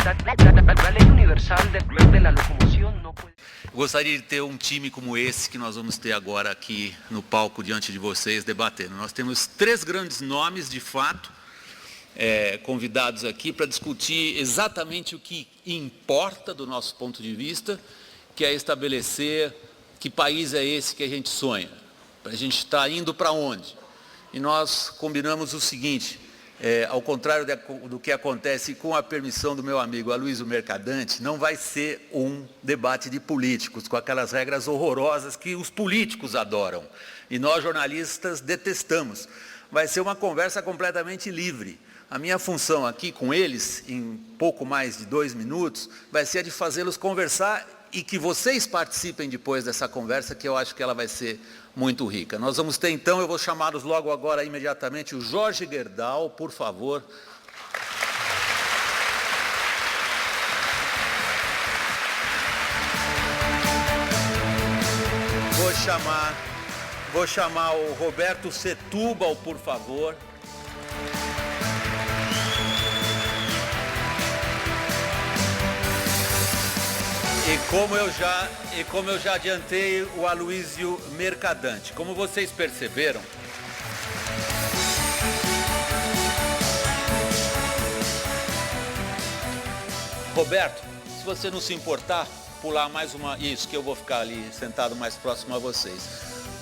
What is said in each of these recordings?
La ley universal de la locomoción no puede... Gostaria de ter um time como esse que nós vamos ter agora aqui no palco diante de vocês debatendo. Nós temos 3 grandes nomes, de fato, convidados aqui para discutir exatamente o que importa do nosso ponto de vista, que é estabelecer que país é esse que a gente sonha, a gente está indo para onde. E nós combinamos o seguinte, ao contrário do que acontece, com a permissão do meu amigo Aloysio Mercadante, não vai ser um debate de políticos, com aquelas regras horrorosas que os políticos adoram e nós jornalistas detestamos. Vai ser uma conversa completamente livre. A minha função aqui com eles, em pouco mais de 2 minutos, vai ser a de fazê-los conversar e que vocês participem depois dessa conversa, que eu acho que ela vai ser muito rica. Nós vamos ter então, eu vou chamá-los logo agora, imediatamente, o Jorge Gerdau, por favor. Vou chamar o Roberto Setúbal, por favor. E como eu já adiantei, o Aloysio Mercadante. Como vocês perceberam, Roberto, se você não se importar, pular mais uma... Isso, que eu vou ficar ali sentado mais próximo a vocês.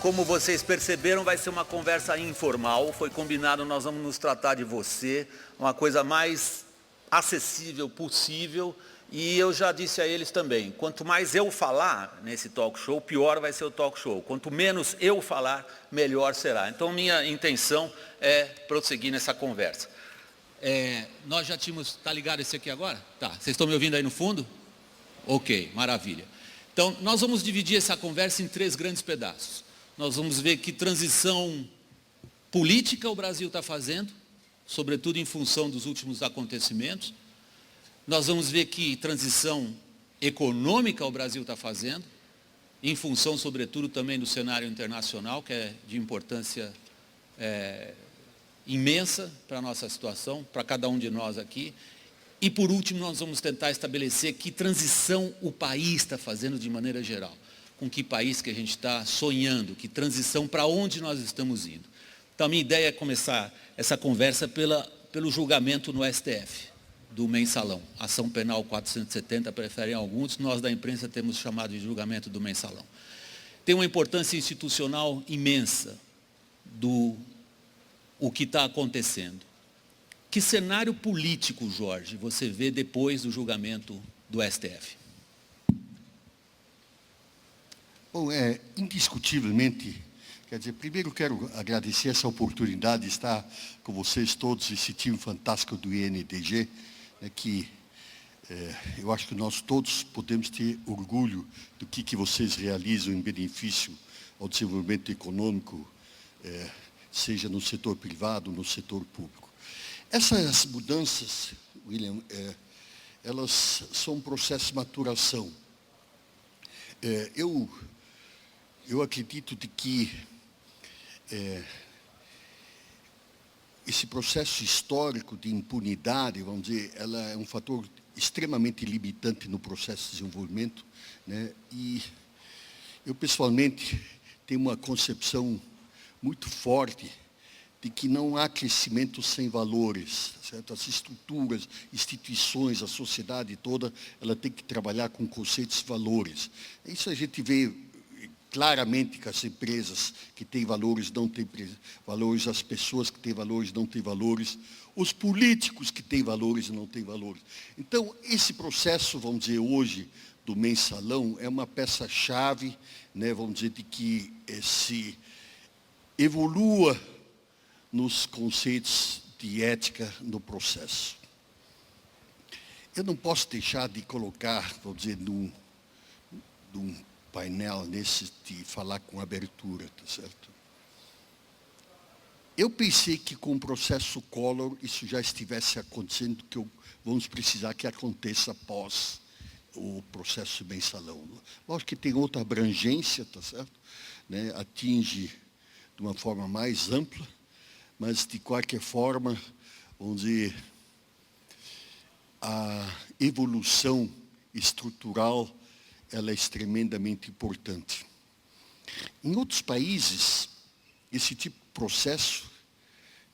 Como vocês perceberam, vai ser uma conversa informal. Foi combinado, nós vamos nos tratar de você, uma coisa mais acessível possível. E eu já disse a eles também, quanto mais eu falar nesse talk show, pior vai ser o talk show. Quanto menos eu falar, melhor será. Então, minha intenção é prosseguir nessa conversa. Nós já tínhamos... Está ligado esse aqui agora? Tá. Vocês estão me ouvindo aí no fundo? Ok, maravilha. Então, nós vamos dividir essa conversa em 3 grandes pedaços. Nós vamos ver que transição política o Brasil está fazendo, sobretudo em função dos últimos acontecimentos. Nós vamos ver que transição econômica o Brasil está fazendo, em função, sobretudo, também do cenário internacional, que é de importância imensa para a nossa situação, para cada um de nós aqui. E, por último, nós vamos tentar estabelecer que transição o país está fazendo de maneira geral. Com que país que a gente está sonhando, que transição para onde nós estamos indo. Então, a minha ideia é começar essa conversa pelo julgamento no STF. Do mensalão, ação penal 470, preferem alguns, nós da imprensa temos chamado de julgamento do mensalão. Tem uma importância institucional imensa o que está acontecendo. Que cenário político, Jorge, você vê depois do julgamento do STF? Bom, indiscutivelmente, quer dizer, primeiro quero agradecer essa oportunidade de estar com vocês todos, esse time fantástico do INTG, que eu acho que nós todos podemos ter orgulho do que vocês realizam em benefício ao desenvolvimento econômico, seja no setor privado, no setor público. Essas mudanças, William, elas são um processo de maturação. Eu acredito de que esse processo histórico de impunidade, vamos dizer, ela é um fator extremamente limitante no processo de desenvolvimento, né? E eu, pessoalmente, tenho uma concepção muito forte de que não há crescimento sem valores, certo? As estruturas, instituições, a sociedade toda, ela tem que trabalhar com conceitos de valores. Isso a gente vê claramente que as empresas que têm valores não têm valores, as pessoas que têm valores não têm valores, os políticos que têm valores não têm valores. Então, esse processo, vamos dizer, hoje, do mensalão, é uma peça-chave, né, vamos dizer, de que se evolua nos conceitos de ética no processo. Eu não posso deixar de colocar, vamos dizer, num painel nesse de falar com abertura, tá certo? Eu pensei que com o processo Collor isso já estivesse acontecendo, que vamos precisar que aconteça após o processo mensalão. Lógico que tem outra abrangência, tá certo? Né? Atinge de uma forma mais ampla, mas de qualquer forma, vamos dizer, evolução estrutural ela é extremamente importante. Em outros países, esse tipo de processo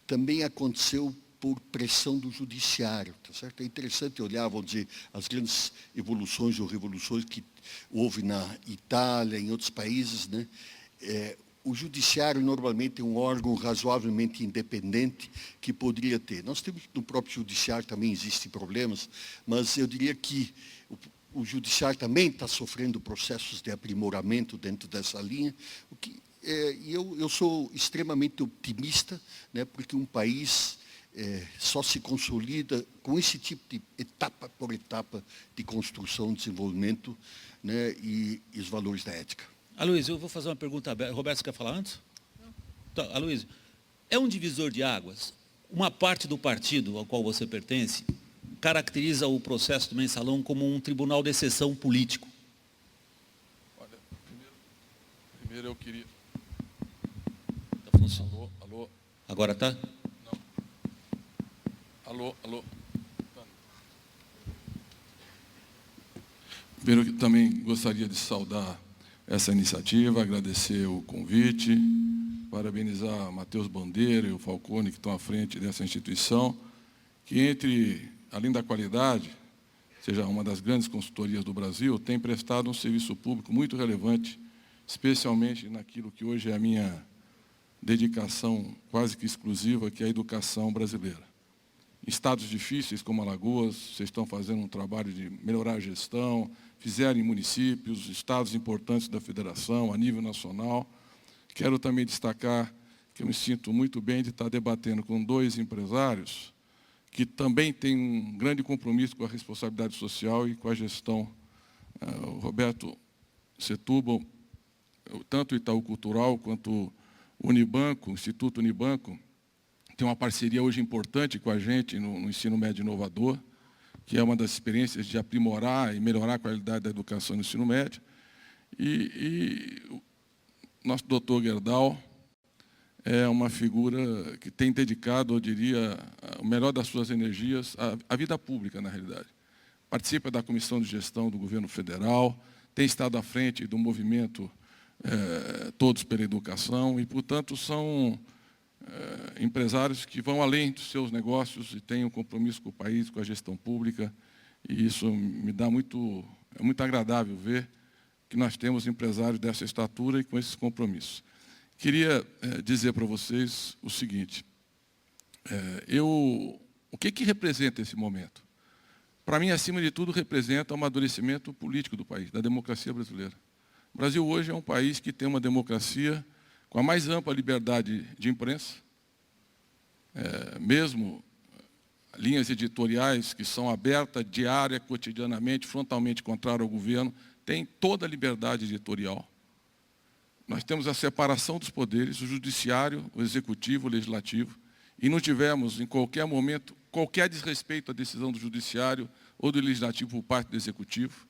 também aconteceu por pressão do judiciário, tá certo? É interessante olhar, vamos dizer, as grandes evoluções ou revoluções que houve na Itália, em outros países, né? O judiciário normalmente é um órgão razoavelmente independente que poderia ter. Nós temos, no próprio judiciário também existem problemas, mas eu diria que o judiciário também está sofrendo processos de aprimoramento dentro dessa linha, e eu sou extremamente otimista, né, porque um país só se consolida com esse tipo de etapa por etapa de construção, desenvolvimento, né, e os valores da ética. Aloysio, eu vou fazer uma pergunta aberta. Roberto, você quer falar antes? Não. Então, Aloysio, é um divisor de águas? Uma parte do partido ao qual você pertence caracteriza o processo do Mensalão como um tribunal de exceção político. Olha, primeiro eu queria... Está funcionando? Alô? Agora está? Não. Alô? Primeiro, eu também gostaria de saudar essa iniciativa, agradecer o convite, parabenizar Matheus Bandeira e o Falcone, que estão à frente dessa instituição, que além da qualidade, seja uma das grandes consultorias do Brasil, tem prestado um serviço público muito relevante, especialmente naquilo que hoje é a minha dedicação quase que exclusiva, que é a educação brasileira. Em estados difíceis como Alagoas, vocês estão fazendo um trabalho de melhorar a gestão, fizeram em municípios, estados importantes da federação, a nível nacional. Quero também destacar que eu me sinto muito bem de estar debatendo com dois empresários que também têm um grande compromisso com a responsabilidade social e com a gestão. O Roberto Setúbal, tanto o Itaú Cultural quanto o Unibanco, o Instituto Unibanco, tem uma parceria hoje importante com a gente no ensino médio inovador, que é uma das experiências de aprimorar e melhorar a qualidade da educação no ensino médio. E o nosso doutor Gerdau é uma figura que tem dedicado, eu diria, o melhor das suas energias à vida pública, na realidade. Participa da Comissão de Gestão do Governo Federal, tem estado à frente do movimento Todos pela Educação, e, portanto, são empresários que vão além dos seus negócios e têm um compromisso com o país, com a gestão pública, e isso me dá é muito agradável ver que nós temos empresários dessa estatura e com esses compromissos. Queria dizer para vocês o seguinte, o que representa esse momento? Para mim, acima de tudo, representa o amadurecimento político do país, da democracia brasileira. O Brasil hoje é um país que tem uma democracia com a mais ampla liberdade de imprensa, mesmo linhas editoriais que são abertas, diária, cotidianamente, frontalmente contrário ao governo, tem toda a liberdade editorial. Nós temos a separação dos poderes, o judiciário, o executivo, o legislativo, e não tivemos, em qualquer momento, qualquer desrespeito à decisão do judiciário ou do legislativo por parte do executivo.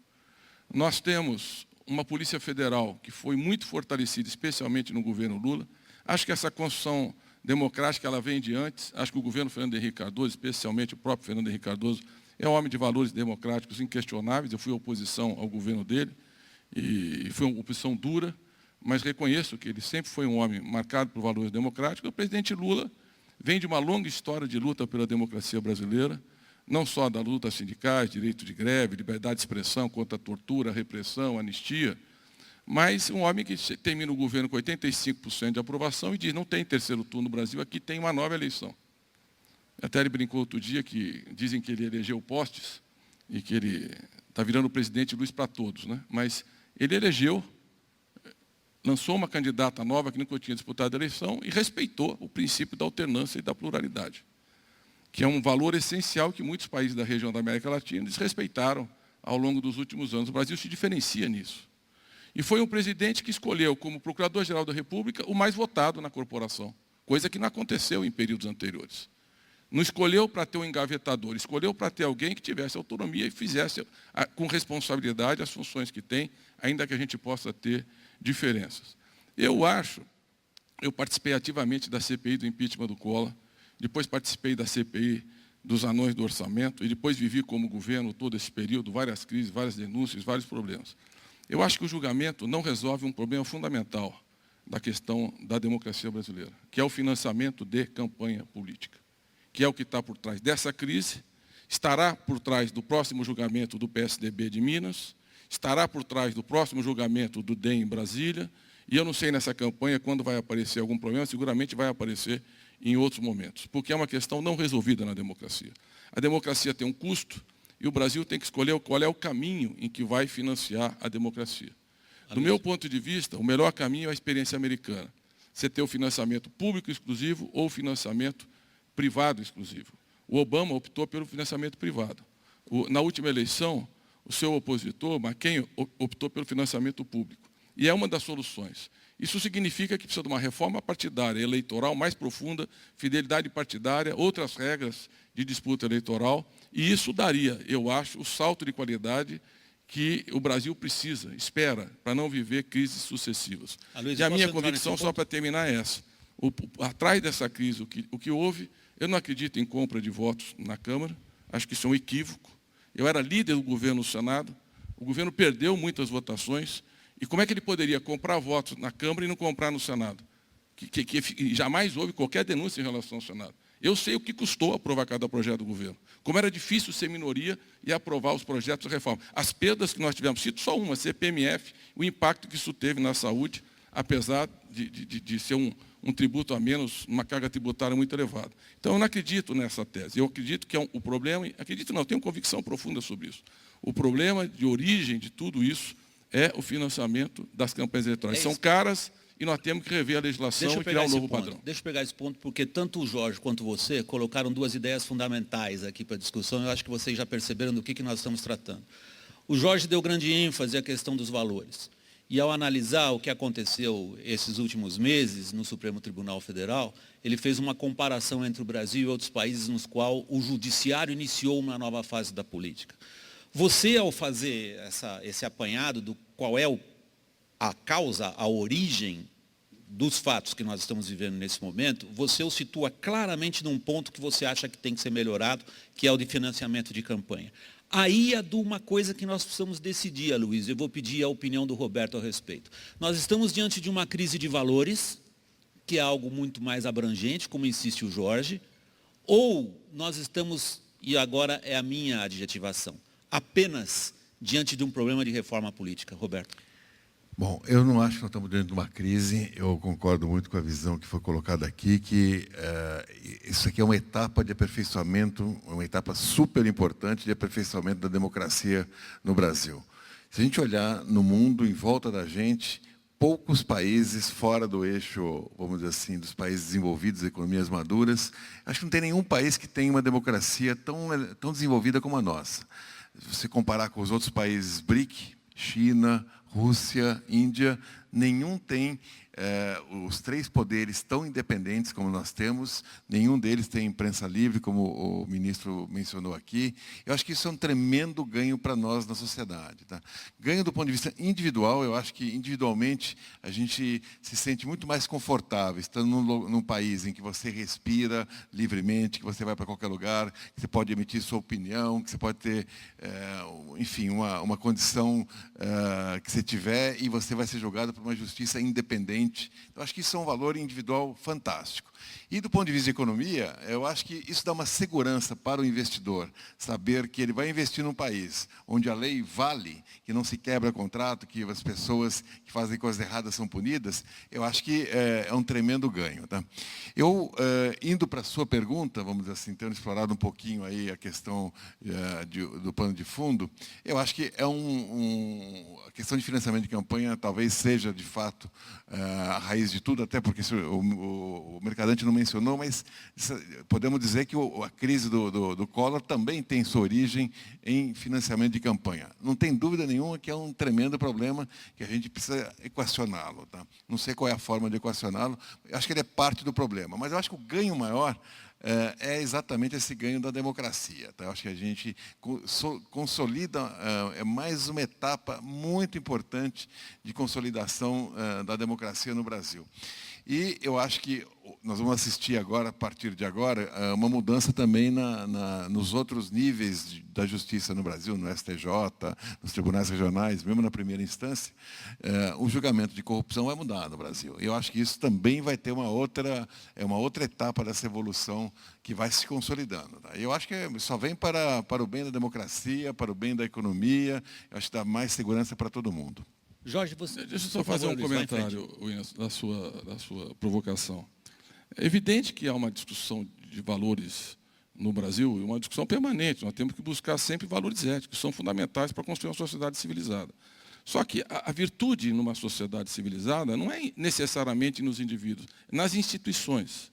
Nós temos uma Polícia Federal que foi muito fortalecida, especialmente no governo Lula. Acho que essa construção democrática ela vem de antes. Acho que o governo Fernando Henrique Cardoso, especialmente o próprio Fernando Henrique Cardoso, é um homem de valores democráticos inquestionáveis. Eu fui oposição ao governo dele, e foi uma oposição dura, mas reconheço que ele sempre foi um homem marcado por valores democráticos. O presidente Lula vem de uma longa história de luta pela democracia brasileira, não só da luta sindicais, direito de greve, liberdade de expressão contra a tortura, a repressão, a anistia, mas um homem que termina o governo com 85% de aprovação e diz, não tem terceiro turno no Brasil, aqui tem uma nova eleição. Até ele brincou outro dia que dizem que ele elegeu postes e que ele está virando presidente luz para todos, né? Mas ele elegeu, lançou uma candidata nova que nunca tinha disputado a eleição e respeitou o princípio da alternância e da pluralidade, que é um valor essencial que muitos países da região da América Latina desrespeitaram ao longo dos últimos anos. O Brasil se diferencia nisso. E foi um presidente que escolheu como Procurador-Geral da República o mais votado na corporação, coisa que não aconteceu em períodos anteriores. Não escolheu para ter um engavetador, escolheu para ter alguém que tivesse autonomia e fizesse com responsabilidade as funções que tem, ainda que a gente possa ter diferenças. Eu participei ativamente da CPI do impeachment do Collor, depois participei da CPI dos anões do orçamento, e depois vivi como governo todo esse período, várias crises, várias denúncias, vários problemas. Eu acho que o julgamento não resolve um problema fundamental da questão da democracia brasileira, que é o financiamento de campanha política, que é o que está por trás dessa crise, estará por trás do próximo julgamento do PSDB de Minas, estará por trás do próximo julgamento do DEM em Brasília, e eu não sei nessa campanha quando vai aparecer algum problema, seguramente vai aparecer em outros momentos, porque é uma questão não resolvida na democracia. A democracia tem um custo e o Brasil tem que escolher qual é o caminho em que vai financiar a democracia. Do meu ponto de vista, o melhor caminho é a experiência americana. Você ter o financiamento público exclusivo ou o financiamento privado exclusivo. O Obama optou pelo financiamento privado. Na última eleição, o seu opositor, McCain, optou pelo financiamento público. E é uma das soluções. Isso significa que precisa de uma reforma partidária, eleitoral mais profunda, fidelidade partidária, outras regras de disputa eleitoral, e isso daria, eu acho, o salto de qualidade que o Brasil precisa, espera, para não viver crises sucessivas. Aloysio, e a minha posso entrar convicção, nesse só ponto? para terminar, é essa. Atrás dessa crise, o que houve, eu não acredito em compra de votos na Câmara, acho que isso é um equívoco. Eu era líder do governo no Senado, o governo perdeu muitas votações, e como é que ele poderia comprar votos na Câmara e não comprar no Senado? Que jamais houve qualquer denúncia em relação ao Senado. Eu sei o que custou aprovar cada projeto do governo. Como era difícil ser minoria e aprovar os projetos de reforma. As perdas que nós tivemos, cito só uma, CPMF, o impacto que isso teve na saúde, apesar de ser um tributo a menos, uma carga tributária muito elevada. Então, eu não acredito nessa tese. Eu acredito que o problema, acredito não, tenho convicção profunda sobre isso. O problema de origem de tudo isso é o financiamento das campanhas eleitorais. São caras e nós temos que rever a legislação e criar um novo padrão. Deixa eu pegar esse ponto, porque tanto o Jorge quanto você colocaram duas ideias fundamentais aqui para a discussão. Eu acho que vocês já perceberam do que nós estamos tratando. O Jorge deu grande ênfase à questão dos valores. E ao analisar o que aconteceu esses últimos meses no Supremo Tribunal Federal, ele fez uma comparação entre o Brasil e outros países nos quais o judiciário iniciou uma nova fase da política. Você, ao fazer esse apanhado do qual é a causa, a origem dos fatos que nós estamos vivendo nesse momento, você o situa claramente num ponto que você acha que tem que ser melhorado, que é o de financiamento de campanha. Aí é de uma coisa que nós precisamos decidir, Aloysio, eu vou pedir a opinião do Roberto a respeito. Nós estamos diante de uma crise de valores, que é algo muito mais abrangente, como insiste o Jorge, ou nós estamos, e agora é a minha adjetivação, apenas diante de um problema de reforma política. Roberto. Bom, eu não acho que nós estamos diante de uma crise, eu concordo muito com a visão que foi colocada aqui, que isso aqui é uma etapa de aperfeiçoamento, uma etapa super importante de aperfeiçoamento da democracia no Brasil. Se a gente olhar no mundo, em volta da gente, poucos países fora do eixo, vamos dizer assim, dos países desenvolvidos, economias maduras, acho que não tem nenhum país que tenha uma democracia tão desenvolvida como a nossa. Se você comparar com os outros países BRIC, China, Rússia, Índia, nenhum tem os três poderes tão independentes como nós temos, nenhum deles tem imprensa livre, como o ministro mencionou aqui. Eu acho que isso é um tremendo ganho para nós na sociedade. Tá? Ganho do ponto de vista individual, eu acho que individualmente a gente se sente muito mais confortável, estando num país em que você respira livremente, que você vai para qualquer lugar, que você pode emitir sua opinião, que você pode ter, enfim, uma condição que você tiver e você vai ser julgado por uma justiça independente. Eu acho que isso é um valor individual fantástico. E do ponto de vista de economia, eu acho que isso dá uma segurança para o investidor, saber que ele vai investir num país onde a lei vale, que não se quebra contrato, que as pessoas que fazem coisas erradas são punidas, eu acho que é um tremendo ganho. Tá? Eu, indo para a sua pergunta, vamos dizer assim, tendo explorado um pouquinho aí a questão do pano de fundo, eu acho que a questão de financiamento de campanha talvez seja, de fato, a raiz de tudo, até porque o Mercadante não mencionou, mas podemos dizer que a crise do Collor também tem sua origem em financiamento de campanha. Não tem dúvida nenhuma que é um tremendo problema que a gente precisa equacioná-lo. Tá? Não sei qual é a forma de equacioná-lo, acho que ele é parte do problema, mas eu acho que o ganho maior é exatamente esse ganho da democracia. Tá? Eu acho que a gente consolida, é mais uma etapa muito importante de consolidação da democracia no Brasil. E eu acho que nós vamos assistir agora, a partir de agora, uma mudança também nos outros níveis da justiça no Brasil, no STJ, nos tribunais regionais, mesmo na primeira instância. O julgamento de corrupção vai mudar no Brasil. Eu acho que isso também vai ter uma outra etapa dessa evolução que vai se consolidando. Tá? Eu acho que só vem para o bem da democracia, para o bem da economia, eu acho que dá mais segurança para todo mundo. Jorge, você... Deixa eu só fazer um comentário, Williams, da sua provocação. É evidente que há uma discussão de valores no Brasil, e uma discussão permanente. Nós temos que buscar sempre valores éticos, que são fundamentais para construir uma sociedade civilizada. Só que a virtude numa sociedade civilizada não é necessariamente nos indivíduos, é nas instituições.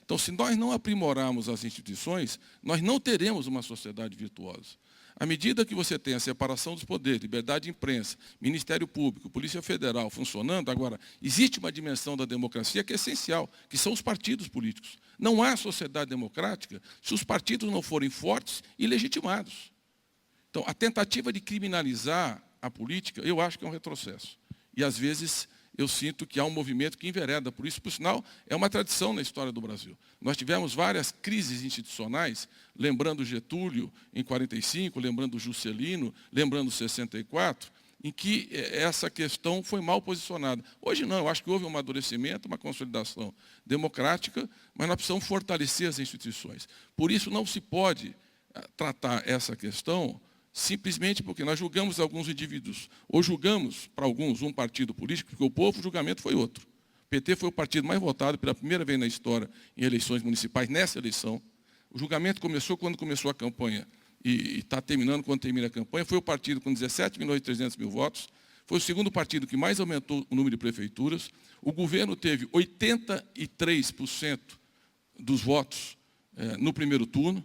Então, se nós não aprimorarmos as instituições, nós não teremos uma sociedade virtuosa. À medida que você tem a separação dos poderes, liberdade de imprensa, Ministério Público, Polícia Federal funcionando, agora, existe uma dimensão da democracia que é essencial, que são os partidos políticos. Não há sociedade democrática se os partidos não forem fortes e legitimados. Então, a tentativa de criminalizar a política, eu acho que é um retrocesso. E, às vezes, eu sinto que há um movimento que envereda por isso. Por sinal, é uma tradição na história do Brasil. Nós tivemos várias crises institucionais, lembrando Getúlio em 45, lembrando Juscelino, lembrando 64, em que essa questão foi mal posicionada. Hoje não, eu acho que houve um amadurecimento, uma consolidação democrática, mas nós precisamos fortalecer as instituições. Por isso não se pode tratar essa questão simplesmente porque nós julgamos alguns indivíduos, ou julgamos para alguns um partido político, porque o povo, o julgamento foi outro. O PT foi o partido mais votado pela primeira vez na história em eleições municipais, nessa eleição. O julgamento começou quando começou a campanha e está terminando quando termina a campanha. Foi o partido com 17.300.000 votos, foi o segundo partido que mais aumentou o número de prefeituras. O governo teve 83% dos votos no primeiro turno.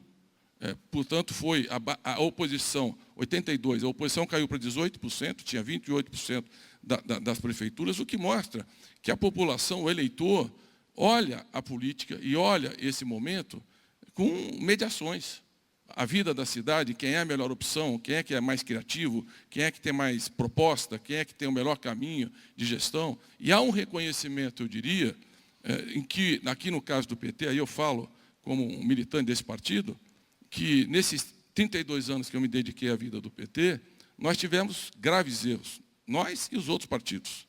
Portanto, foi a oposição, 82%, a oposição caiu para 18%, tinha 28% das prefeituras, o que mostra que a população, o eleitor, olha a política e olha esse momento com mediações. A vida da cidade, quem é a melhor opção, quem é que é mais criativo, quem é que tem mais proposta, quem é que tem o melhor caminho de gestão. E há um reconhecimento, eu diria, em que, aqui no caso do PT, aí eu falo como um militante desse partido, que nesses 32 anos que eu me dediquei à vida do PT, nós tivemos graves erros, nós e os outros partidos.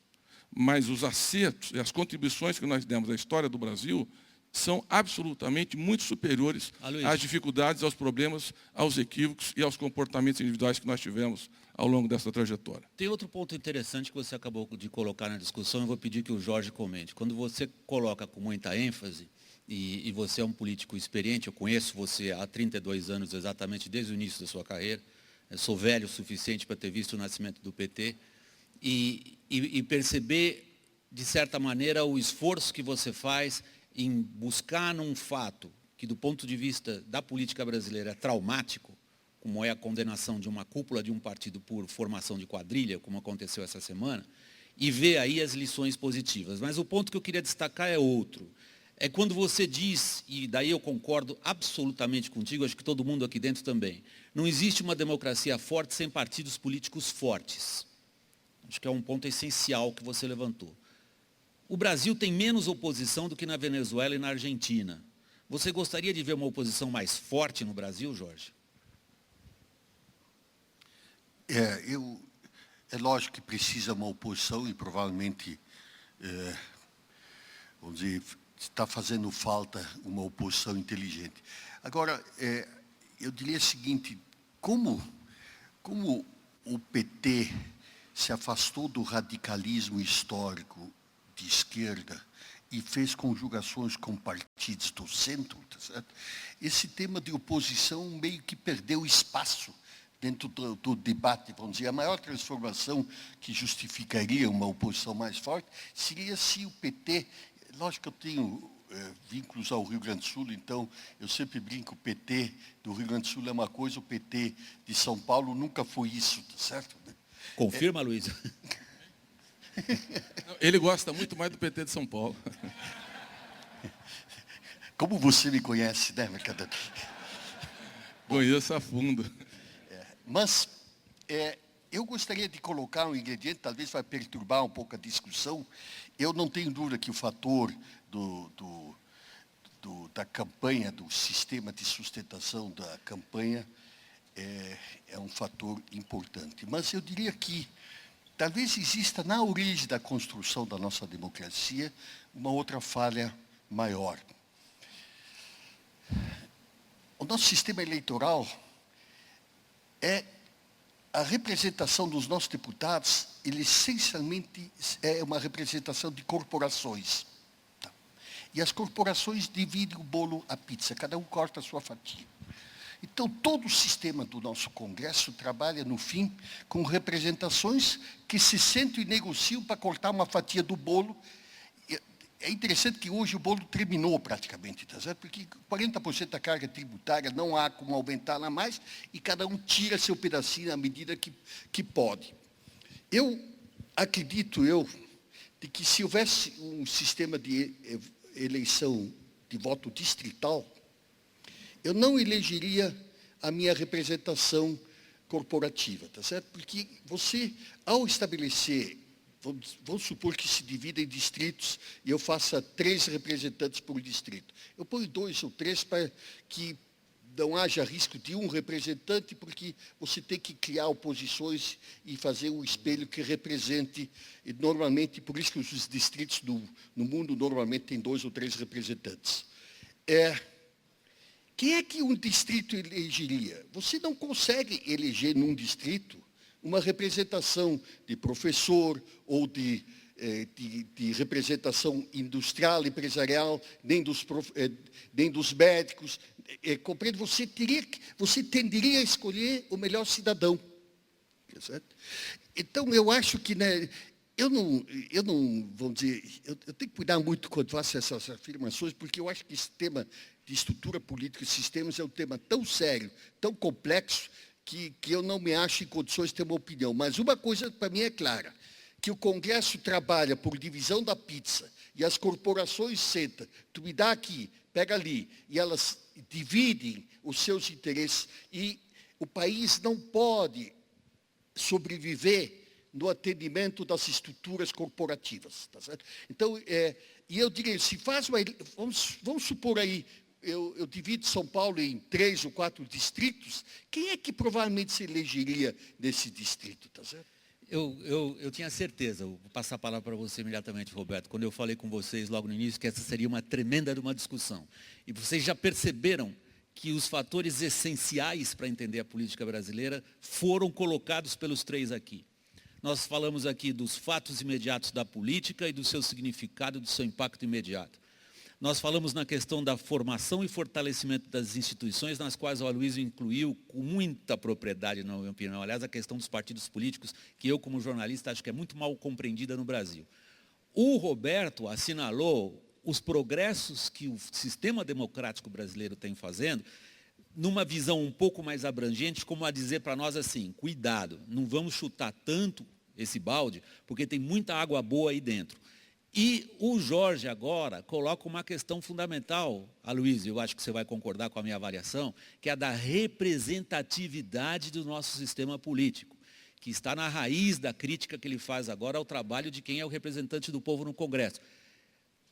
Mas os acertos e as contribuições que nós demos à história do Brasil são absolutamente muito superiores às dificuldades, aos problemas, aos equívocos e aos comportamentos individuais que nós tivemos ao longo dessa trajetória. Tem outro ponto interessante que você acabou de colocar na discussão, eu vou pedir que o Jorge comente. Quando você coloca com muita ênfase, e você é um político experiente, eu conheço você há 32 anos exatamente, desde o início da sua carreira, eu sou velho o suficiente para ter visto o nascimento do PT, e perceber, de certa maneira, o esforço que você faz em buscar num fato que, do ponto de vista da política brasileira, é traumático, como é a condenação de uma cúpula de um partido por formação de quadrilha, como aconteceu essa semana, e ver aí as lições positivas. Mas o ponto que eu queria destacar é outro. É quando você diz, e daí eu concordo absolutamente contigo, acho que todo mundo aqui dentro também, não existe uma democracia forte sem partidos políticos fortes. Acho que é um ponto essencial que você levantou. O Brasil tem menos oposição do que na Venezuela e na Argentina. Você gostaria de ver uma oposição mais forte no Brasil, Jorge? É lógico que precisa uma oposição e provavelmente, vamos dizer, está fazendo falta uma oposição inteligente. Agora, eu diria o seguinte, como o PT se afastou do radicalismo histórico de esquerda e fez conjugações com partidos do centro, tá certo? Esse tema de oposição meio que perdeu espaço dentro do debate, vamos dizer. A maior transformação que justificaria uma oposição mais forte seria se o PT... Lógico que eu tenho vínculos ao Rio Grande do Sul, então eu sempre brinco, o PT do Rio Grande do Sul é uma coisa, o PT de São Paulo nunca foi isso, tá certo? Confirma, Luiz? Ele gosta muito mais do PT de São Paulo. Como você me conhece, né, Mercadante? Conheço a fundo. Mas eu gostaria de colocar um ingrediente, talvez vai perturbar um pouco a discussão. Eu não tenho dúvida que o fator da campanha, do sistema de sustentação da campanha, é um fator importante. Mas eu diria que talvez exista na origem da construção da nossa democracia uma outra falha maior. O nosso sistema eleitoral a representação dos nossos deputados, ele essencialmente é uma representação de corporações. Tá? E as corporações dividem o bolo, a pizza, cada um corta a sua fatia. Então, todo o sistema do nosso Congresso trabalha, no fim, com representações que se sentem e negociam para cortar uma fatia do bolo. É interessante que hoje o bolo terminou praticamente, tá certo? Porque 40% da carga tributária não há como aumentá-la mais e cada um tira seu pedacinho à medida que pode. Eu acredito, de que se houvesse um sistema de eleição de voto distrital, eu não elegeria a minha representação corporativa, tá certo? Porque você, ao estabelecer, vamos supor que se divida em distritos e eu faça 3 representantes por distrito. Eu ponho 2 ou 3 para que não haja risco de um representante, porque você tem que criar oposições e fazer um espelho que represente, e normalmente, por isso que os distritos no mundo normalmente têm 2 ou 3 representantes. Quem é que um distrito elegeria? Você não consegue eleger num distrito uma representação de professor ou de representação industrial, empresarial, nem dos médicos. Compreendo? Você tenderia a escolher o melhor cidadão. Certo? Então, eu acho que, né, eu não, vamos dizer, eu tenho que cuidar muito quando faço essas afirmações, porque eu acho que esse tema de estrutura política e sistemas é um tema tão sério, tão complexo, que eu não me acho em condições de ter uma opinião. Mas uma coisa para mim é clara, que o Congresso trabalha por divisão da pizza e as corporações sentam, tu me dá aqui, pega ali, e elas dividem os seus interesses, e o país não pode sobreviver no atendimento das estruturas corporativas. Tá certo? Então, e eu diria, se faz uma... Vamos supor aí, eu divido São Paulo em 3 ou 4 distritos, quem é que provavelmente se elegeria nesse distrito, tá certo? Eu tinha certeza, vou passar a palavra para você imediatamente, Roberto, quando eu falei com vocês logo no início, que essa seria uma tremenda uma discussão. E vocês já perceberam que os fatores essenciais para entender a política brasileira foram colocados pelos 3 aqui. Nós falamos aqui dos fatos imediatos da política e do seu significado, do seu impacto imediato. Nós falamos na questão da formação e fortalecimento das instituições, nas quais o Aloysio incluiu com muita propriedade, na minha opinião. Aliás, a questão dos partidos políticos, que eu, como jornalista, acho que é muito mal compreendida no Brasil. O Roberto assinalou os progressos que o sistema democrático brasileiro tem fazendo, numa visão um pouco mais abrangente, como a dizer para nós assim, cuidado, não vamos chutar tanto esse balde, porque tem muita água boa aí dentro. E o Jorge agora coloca uma questão fundamental, Aloysio, eu acho que você vai concordar com a minha avaliação, que é a da representatividade do nosso sistema político, que está na raiz da crítica que ele faz agora ao trabalho de quem é o representante do povo no Congresso.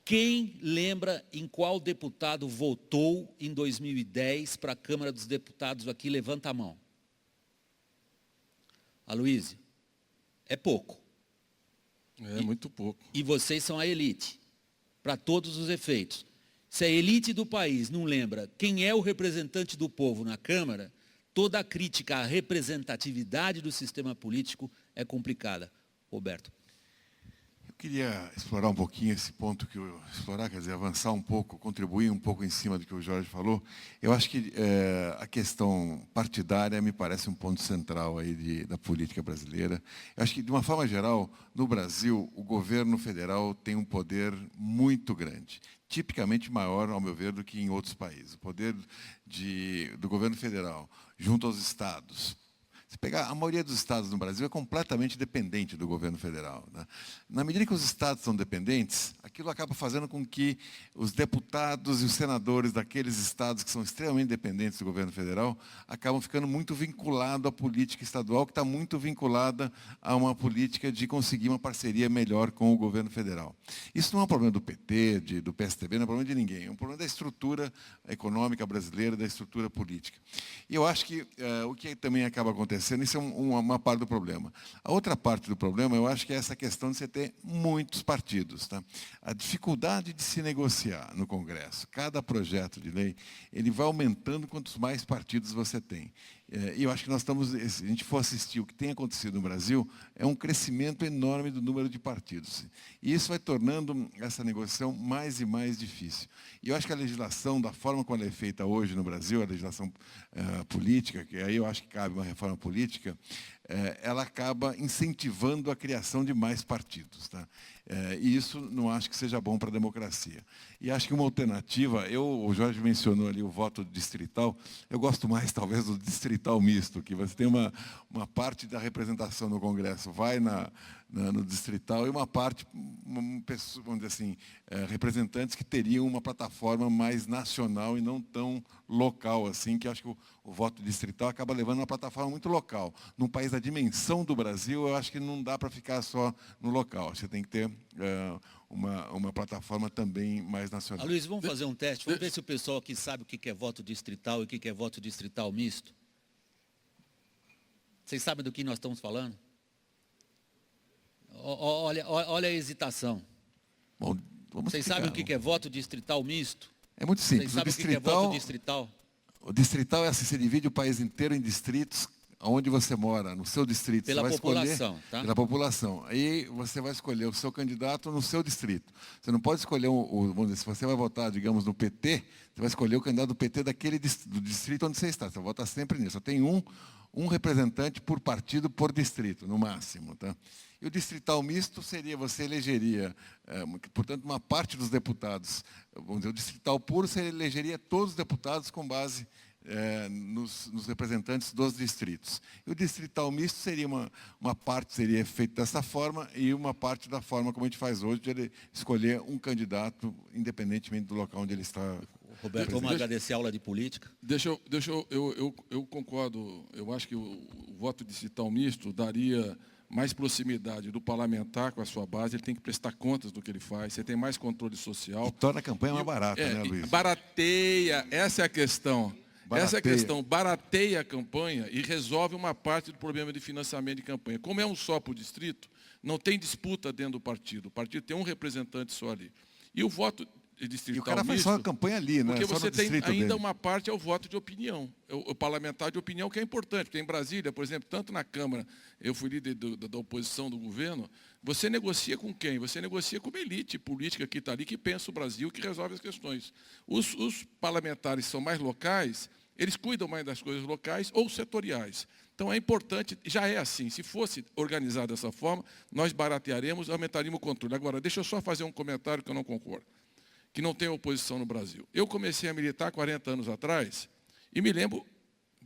Quem lembra em qual deputado votou em 2010 para a Câmara dos Deputados aqui? Levanta a mão. Aloysio, é pouco. Muito pouco. E vocês são a elite, para todos os efeitos. Se a elite do país não lembra quem é o representante do povo na Câmara, toda a crítica à representatividade do sistema político é complicada. Roberto. Eu queria explorar um pouquinho esse ponto quer dizer, avançar um pouco, contribuir um pouco em cima do que o Jorge falou. Eu acho que a questão partidária me parece um ponto central aí da política brasileira. Eu acho que, de uma forma geral, no Brasil, o governo federal tem um poder muito grande, tipicamente maior, ao meu ver, do que em outros países. O poder do governo federal, junto aos estados, pegar a maioria dos estados no Brasil é completamente dependente do governo federal, né? Na medida que os estados são dependentes, aquilo acaba fazendo com que os deputados e os senadores daqueles estados que são extremamente dependentes do governo federal acabam ficando muito vinculados à política estadual, que está muito vinculada a uma política de conseguir uma parceria melhor com o governo federal. Isso não é um problema do PT, do PSDB, não é um problema de ninguém, é um problema da estrutura econômica brasileira, da estrutura política. E eu acho que o que também acaba acontecendo, isso é uma parte do problema. A outra parte do problema, eu acho que é essa questão de você ter muitos partidos, tá? A dificuldade de se negociar no Congresso, cada projeto de lei, ele vai aumentando quantos mais partidos você tem. E eu acho que nós estamos, se a gente for assistir o que tem acontecido no Brasil, é um crescimento enorme do número de partidos. E isso vai tornando essa negociação mais e mais difícil. E eu acho que a legislação, da forma como ela é feita hoje no Brasil, a legislação política, que aí eu acho que cabe uma reforma política, ela acaba incentivando a criação de mais partidos, tá? E isso não acho que seja bom para a democracia. E acho que uma alternativa, o Jorge mencionou ali o voto distrital, eu gosto mais talvez do distrital misto, que você tem uma parte da representação no Congresso vai no distrital e uma parte, vamos dizer assim, representantes que teriam uma plataforma mais nacional e não tão local assim, que acho que o voto distrital acaba levando uma plataforma muito local. Num país da dimensão do Brasil, eu acho que não dá para ficar só no local. Você tem que ter uma plataforma também mais nacional. Luiz, vamos fazer um teste? Vamos ver se o pessoal aqui sabe o que é voto distrital e o que é voto distrital misto. Vocês sabem do que nós estamos falando? Olha a hesitação. Bom, vamos Vocês explicar. sabem o que é voto distrital misto? É muito simples. Vocês sabem o que é voto distrital? O distrital é assim, você divide o país inteiro em distritos, onde você mora, no seu distrito. Pela você vai população, escolher, tá? Pela população. Aí você vai escolher o seu candidato no seu distrito. Você não pode escolher, vamos dizer, se você vai votar, digamos, no PT, você vai escolher o candidato do PT do distrito onde você está. Você vai votar sempre nisso. Só tem um representante por partido, por distrito, no máximo, tá? E o distrital misto seria, você elegeria, portanto, uma parte dos deputados. Vamos dizer, o distrital puro, você elegeria todos os deputados com base nos representantes dos distritos. E o distrital misto seria uma parte seria feita dessa forma e uma parte da forma como a gente faz hoje, de ele escolher um candidato, independentemente do local onde ele está. Roberto, vamos agradecer a aula de política. Eu concordo. Eu acho que o voto distrital misto daria mais proximidade do parlamentar com a sua base, ele tem que prestar contas do que ele faz, você tem mais controle social. E torna a campanha mais barata, né, Luiz? Barateia, essa é a questão. Barateia. Essa é a questão, barateia a campanha e resolve uma parte do problema de financiamento de campanha. Como é um só por distrito, não tem disputa dentro do partido. O partido tem um representante só ali. E o voto distrital E o cara faz misto, só a campanha ali, né? porque Só você no tem distrito ainda dele. uma parte é o voto de opinião, o parlamentar de opinião, que é importante, porque em Brasília, por exemplo, tanto na Câmara, eu fui líder da oposição do governo, você negocia com quem? Você negocia com uma elite política que está ali, que pensa o Brasil, que resolve as questões. Os parlamentares são mais locais, eles cuidam mais das coisas locais ou setoriais. Então é importante, já é assim, se fosse organizado dessa forma, nós baratearemos, aumentaríamos o controle. Agora, deixa eu só fazer um comentário que eu não concordo, que não tem oposição no Brasil. Eu comecei a militar 40 anos atrás, e me lembro,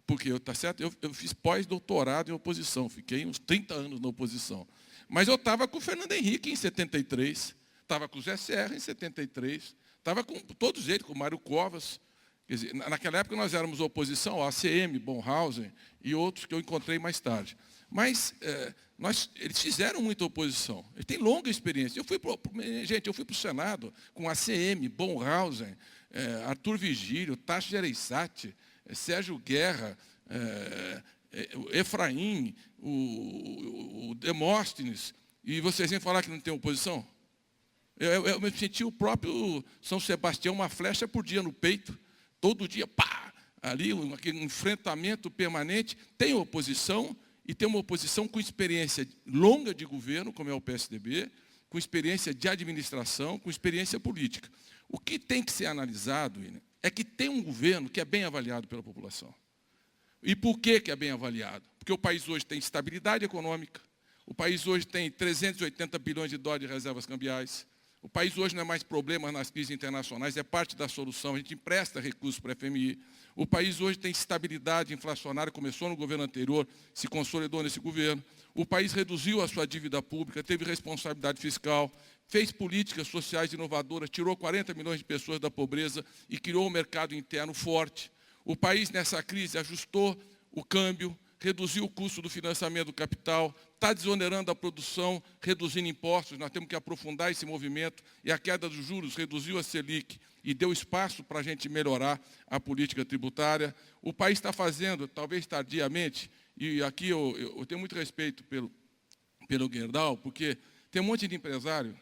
porque eu fiz pós-doutorado em oposição, fiquei uns 30 anos na oposição. Mas eu estava com o Fernando Henrique em 73, estava com o Zé Serra em 73, estava com todos eles, com o Mário Covas. Quer dizer, naquela época nós éramos oposição ao ACM, Bonhausen e outros que eu encontrei mais tarde. Mas eles fizeram muita oposição. Eles têm longa experiência. Eu fui para o Senado com ACM, Bonhausen, Arthur Vigílio, Tasso Gereissati, Sérgio Guerra, Efraim, o Demóstenes. E vocês vêm falar que não tem oposição? Eu me senti o próprio São Sebastião, uma flecha por dia no peito. Todo dia, pá! Ali, aquele enfrentamento permanente. Tem oposição, e tem uma oposição com experiência longa de governo, como é o PSDB, com experiência de administração, com experiência política. O que tem que ser analisado, é que tem um governo que é bem avaliado pela população. E por que é bem avaliado? Porque o país hoje tem estabilidade econômica, o país hoje tem 380 bilhões de dólares de reservas cambiais, O país hoje não é mais problema nas crises internacionais, é parte da solução. A gente empresta recursos para a FMI. O país hoje tem estabilidade inflacionária, começou no governo anterior, se consolidou nesse governo. O país reduziu a sua dívida pública, teve responsabilidade fiscal, fez políticas sociais inovadoras, tirou 40 milhões de pessoas da pobreza e criou um mercado interno forte. O país, nessa crise, ajustou o câmbio, reduziu o custo do financiamento do capital, está desonerando a produção, reduzindo impostos, nós temos que aprofundar esse movimento, e a queda dos juros reduziu a Selic e deu espaço para a gente melhorar a política tributária. O país está fazendo, talvez tardiamente, e aqui eu tenho muito respeito pelo Gerdau, porque tem um monte de empresário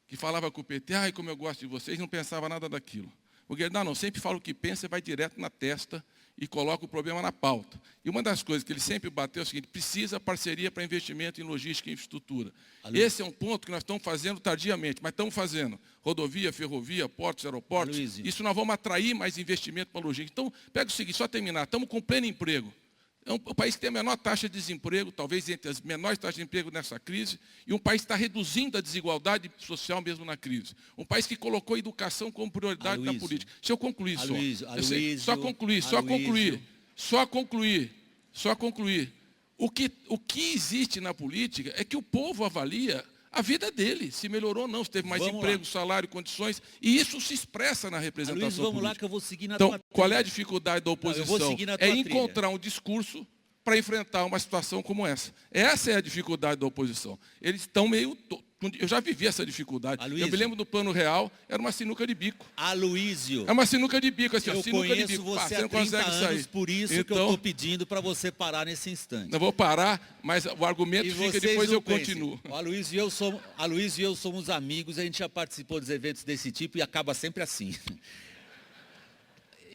que falava com o PT, ai, como eu gosto de vocês, não pensava nada daquilo. O Gerdau não, sempre fala o que pensa e vai direto na testa e coloca o problema na pauta. E uma das coisas que ele sempre bateu é o seguinte, precisa parceria para investimento em logística e infraestrutura. Esse é um ponto que nós estamos fazendo tardiamente, mas estamos fazendo. Rodovia, ferrovia, portos, aeroportos. Isso nós vamos atrair mais investimento para a logística. Então, pega o seguinte, só terminar, estamos com pleno emprego. É um país que tem a menor taxa de desemprego, talvez entre as menores taxas de emprego nessa crise, e um país que está reduzindo a desigualdade social mesmo na crise. Um país que colocou a educação como prioridade da política. Deixa eu concluir só. Só concluir. O que existe na política é que o povo avalia a vida dele, se melhorou ou não, se teve mais emprego, salário, condições, e isso se expressa na representação política. Vamos lá que eu vou seguir na tua tua qual é a dificuldade da oposição? É encontrar um discurso para enfrentar uma situação como essa. Essa é a dificuldade da oposição. Eles estão meio... Eu já vivi essa dificuldade. Aloysio, eu me lembro do Plano Real, era uma sinuca de bico. Aloysio, é uma sinuca de bico, assim, eu sinuca de conheço bico. você Você há 30 consegue anos, sair. por isso então, que eu estou pedindo para você parar nesse instante. Não vou parar, mas o argumento fica, depois eu continuo. O Aloysio e eu somos amigos, a gente já participou dos eventos desse tipo e acaba sempre assim.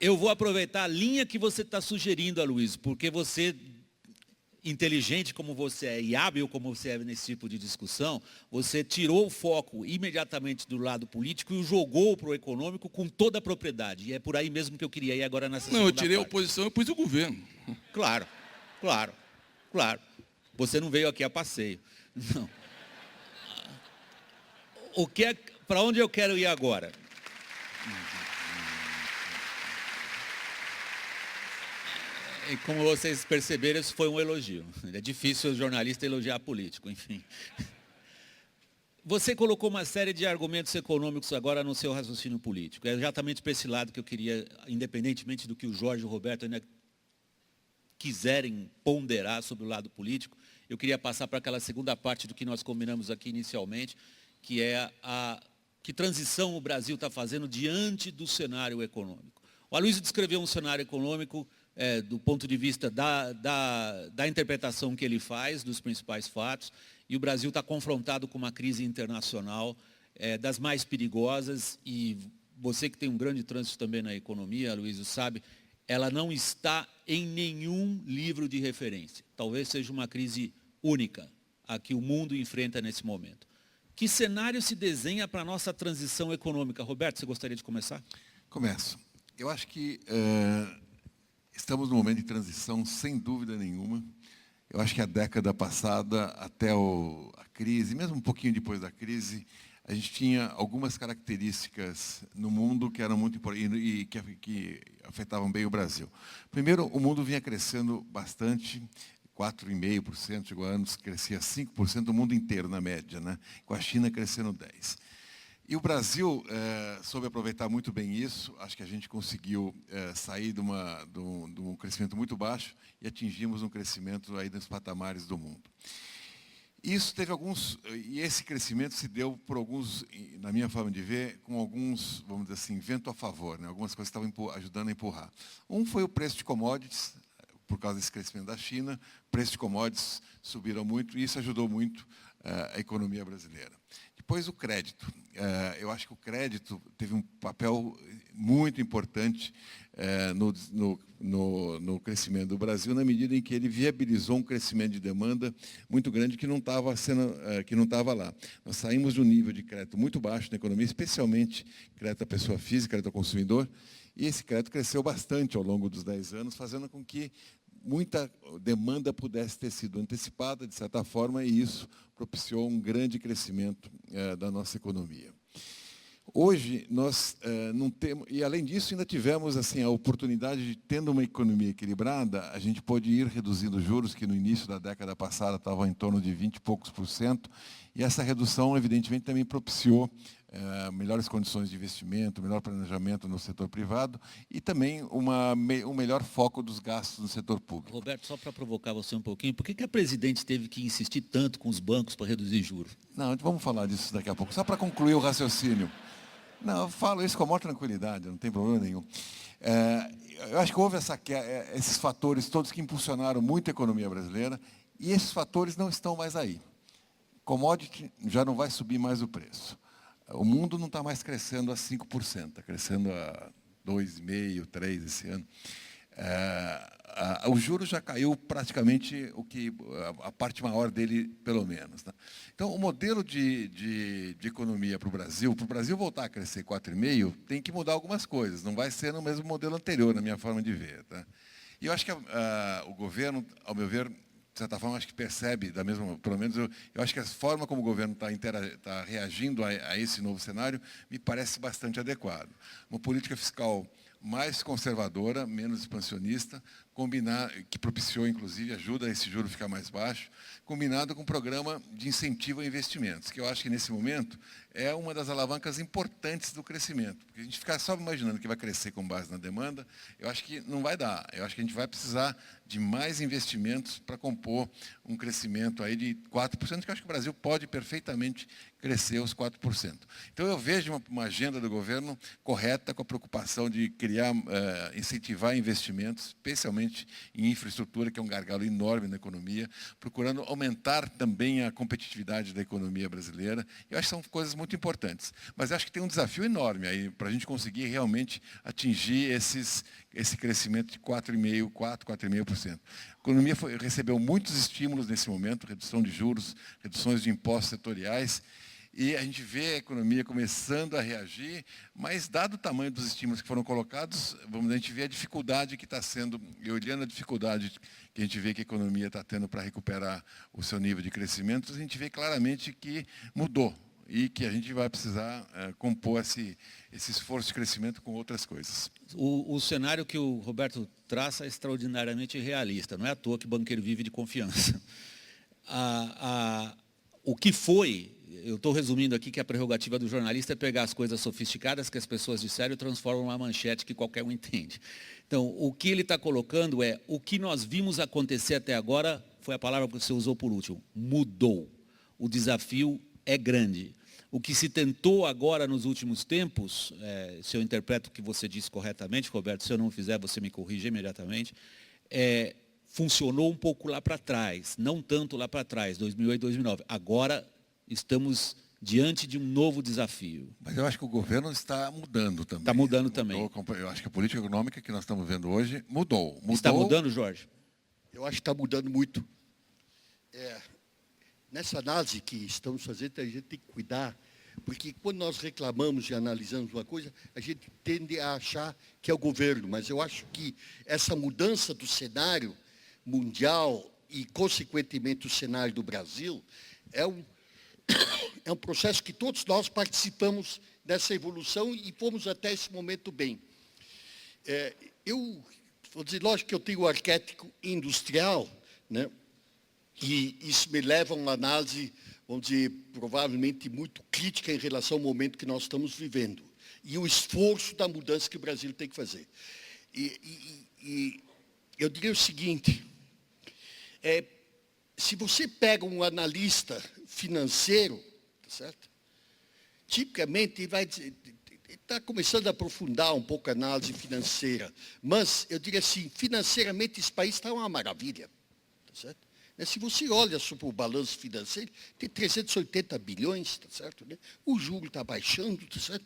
Eu vou aproveitar a linha que você está sugerindo, Aloysio, porque você... inteligente como você é e hábil como você é nesse tipo de discussão, você tirou o foco imediatamente do lado político e o jogou para o econômico com toda a propriedade. E é por aí mesmo que eu queria ir agora nessa segunda Não, eu tirei a parte. oposição e pus o governo. Claro. Você não veio aqui a passeio. Não. Para onde eu quero ir agora? E como vocês perceberam, isso foi um elogio. É difícil o jornalista elogiar político, enfim. Você colocou uma série de argumentos econômicos agora no seu raciocínio político. É exatamente para esse lado que eu queria, independentemente do que o Jorge e o Roberto ainda quiserem ponderar sobre o lado político, eu queria passar para aquela segunda parte do que nós combinamos aqui inicialmente, que é que transição o Brasil está fazendo diante do cenário econômico. O Aloysio descreveu um cenário econômico do ponto de vista da interpretação que ele faz dos principais fatos, e o Brasil está confrontado com uma crise internacional das mais perigosas, e você que tem um grande trânsito também na economia, Aloysio, sabe, ela não está em nenhum livro de referência. Talvez seja uma crise única a que o mundo enfrenta nesse momento. Que cenário se desenha para a nossa transição econômica? Roberto, você gostaria de começar? Começo. Eu acho que estamos num momento de transição, sem dúvida nenhuma. Eu acho que a década passada, até a crise, mesmo um pouquinho depois da crise, a gente tinha algumas características no mundo que eram muito importantes e que afetavam bem o Brasil. Primeiro, o mundo vinha crescendo bastante, 4,5%, chegou a anos, crescia 5% no mundo inteiro, na média, né? Com a China crescendo 10%. E o Brasil soube aproveitar muito bem isso. Acho que a gente conseguiu sair de um crescimento muito baixo e atingimos um crescimento aí nos patamares do mundo. Isso teve e esse crescimento se deu por alguns, na minha forma de ver, com alguns, vamos dizer assim, vento a favor, né? Algumas coisas estavam ajudando a empurrar. Um foi o preço de commodities, por causa desse crescimento da China, preços de commodities subiram muito e isso ajudou muito a economia brasileira. Depois o crédito. Eu acho que o crédito teve um papel muito importante no crescimento do Brasil, na medida em que ele viabilizou um crescimento de demanda muito grande que não estava lá. Nós saímos de um nível de crédito muito baixo na economia, especialmente crédito à pessoa física, crédito ao consumidor, e esse crédito cresceu bastante ao longo dos 10 anos, fazendo com que muita demanda pudesse ter sido antecipada, de certa forma, e isso propiciou um grande crescimento da nossa economia. Hoje, nós não temos... E, além disso, ainda tivemos assim, a oportunidade de, tendo uma economia equilibrada, a gente pode ir reduzindo juros, que no início da década passada estavam em torno de 20 e poucos %, e essa redução, evidentemente, também propiciou melhores condições de investimento, melhor planejamento no setor privado e também um melhor foco dos gastos no setor público. Roberto, só para provocar você um pouquinho, por que a presidente teve que insistir tanto com os bancos para reduzir juros? Não, vamos falar disso daqui a pouco, só para concluir o raciocínio. Não, eu falo isso com a maior tranquilidade, não tem problema nenhum. Eu acho que houve esses fatores todos que impulsionaram muito a economia brasileira e esses fatores não estão mais aí. Commodity já não vai subir mais o preço. O mundo não está mais crescendo a 5%, está crescendo a 2,5%, 3% esse ano. O juro já caiu praticamente a parte maior dele, pelo menos. Né? Então, o modelo de economia para o Brasil voltar a crescer 4,5%, tem que mudar algumas coisas. Não vai ser no mesmo modelo anterior, na minha forma de ver. Tá? E eu acho que o governo, ao meu ver, de certa forma, acho que percebe, pelo menos eu acho que a forma como o governo está reagindo a esse novo cenário me parece bastante adequado. Uma política fiscal mais conservadora, menos expansionista, que propiciou, inclusive, ajuda esse juro a ficar mais baixo, combinado com um programa de incentivo a investimentos, que eu acho que, nesse momento, é uma das alavancas importantes do crescimento. Porque a gente ficar só imaginando que vai crescer com base na demanda, eu acho que não vai dar. Eu acho que a gente vai precisar de mais investimentos para compor um crescimento aí de 4%, que eu acho que o Brasil pode perfeitamente crescer os 4%. Então, eu vejo uma agenda do governo correta, com a preocupação de incentivar investimentos, especialmente em infraestrutura, que é um gargalo enorme na economia, procurando aumentar também a competitividade da economia brasileira. Eu acho que são coisas muito importantes. Mas acho que tem um desafio enorme aí para a gente conseguir realmente atingir esse crescimento de 4,5%. A economia recebeu muitos estímulos nesse momento, redução de juros, reduções de impostos setoriais, e a gente vê a economia começando a reagir, mas, dado o tamanho dos estímulos que foram colocados, a gente vê a dificuldade que está sendo, e olhando a dificuldade que a gente vê que a economia está tendo para recuperar o seu nível de crescimento, a gente vê claramente que mudou e que a gente vai precisar compor esse esforço de crescimento com outras coisas. O cenário que o Roberto traça é extraordinariamente realista, não é à toa que o banqueiro vive de confiança. O que foi, eu estou resumindo aqui que a prerrogativa do jornalista é pegar as coisas sofisticadas que as pessoas disseram e transformam numa manchete que qualquer um entende. Então, o que ele está colocando é, o que nós vimos acontecer até agora, foi a palavra que você usou por último, mudou. O desafio é grande. O que se tentou agora nos últimos tempos, se eu interpreto o que você disse corretamente, Roberto, se eu não fizer, você me corrige imediatamente, funcionou um pouco lá para trás, não tanto lá para trás, 2008, 2009. Agora estamos diante de um novo desafio. Mas eu acho que o governo está mudando também. Está mudando também. Eu acho que a política econômica que nós estamos vendo hoje mudou. Está mudando, Jorge? Eu acho que está mudando muito. Nessa análise que estamos fazendo, a gente tem que cuidar, porque quando nós reclamamos e analisamos uma coisa, a gente tende a achar que é o governo, mas eu acho que essa mudança do cenário mundial e, consequentemente, o cenário do Brasil, é um processo que todos nós participamos dessa evolução e fomos até esse momento bem. Eu vou dizer, lógico que eu tenho o arquétipo industrial, né? E isso me leva a uma análise, vamos dizer, provavelmente muito crítica em relação ao momento que nós estamos vivendo e o esforço da mudança que o Brasil tem que fazer. E eu diria o seguinte, se você pega um analista financeiro, tá certo? Tipicamente ele vai dizer, está começando a aprofundar um pouco a análise financeira, mas eu diria assim, financeiramente esse país está uma maravilha, tá certo? Se você olha sobre o balanço financeiro, tem 380 bilhões, tá certo? Né? O juro está baixando, tá certo?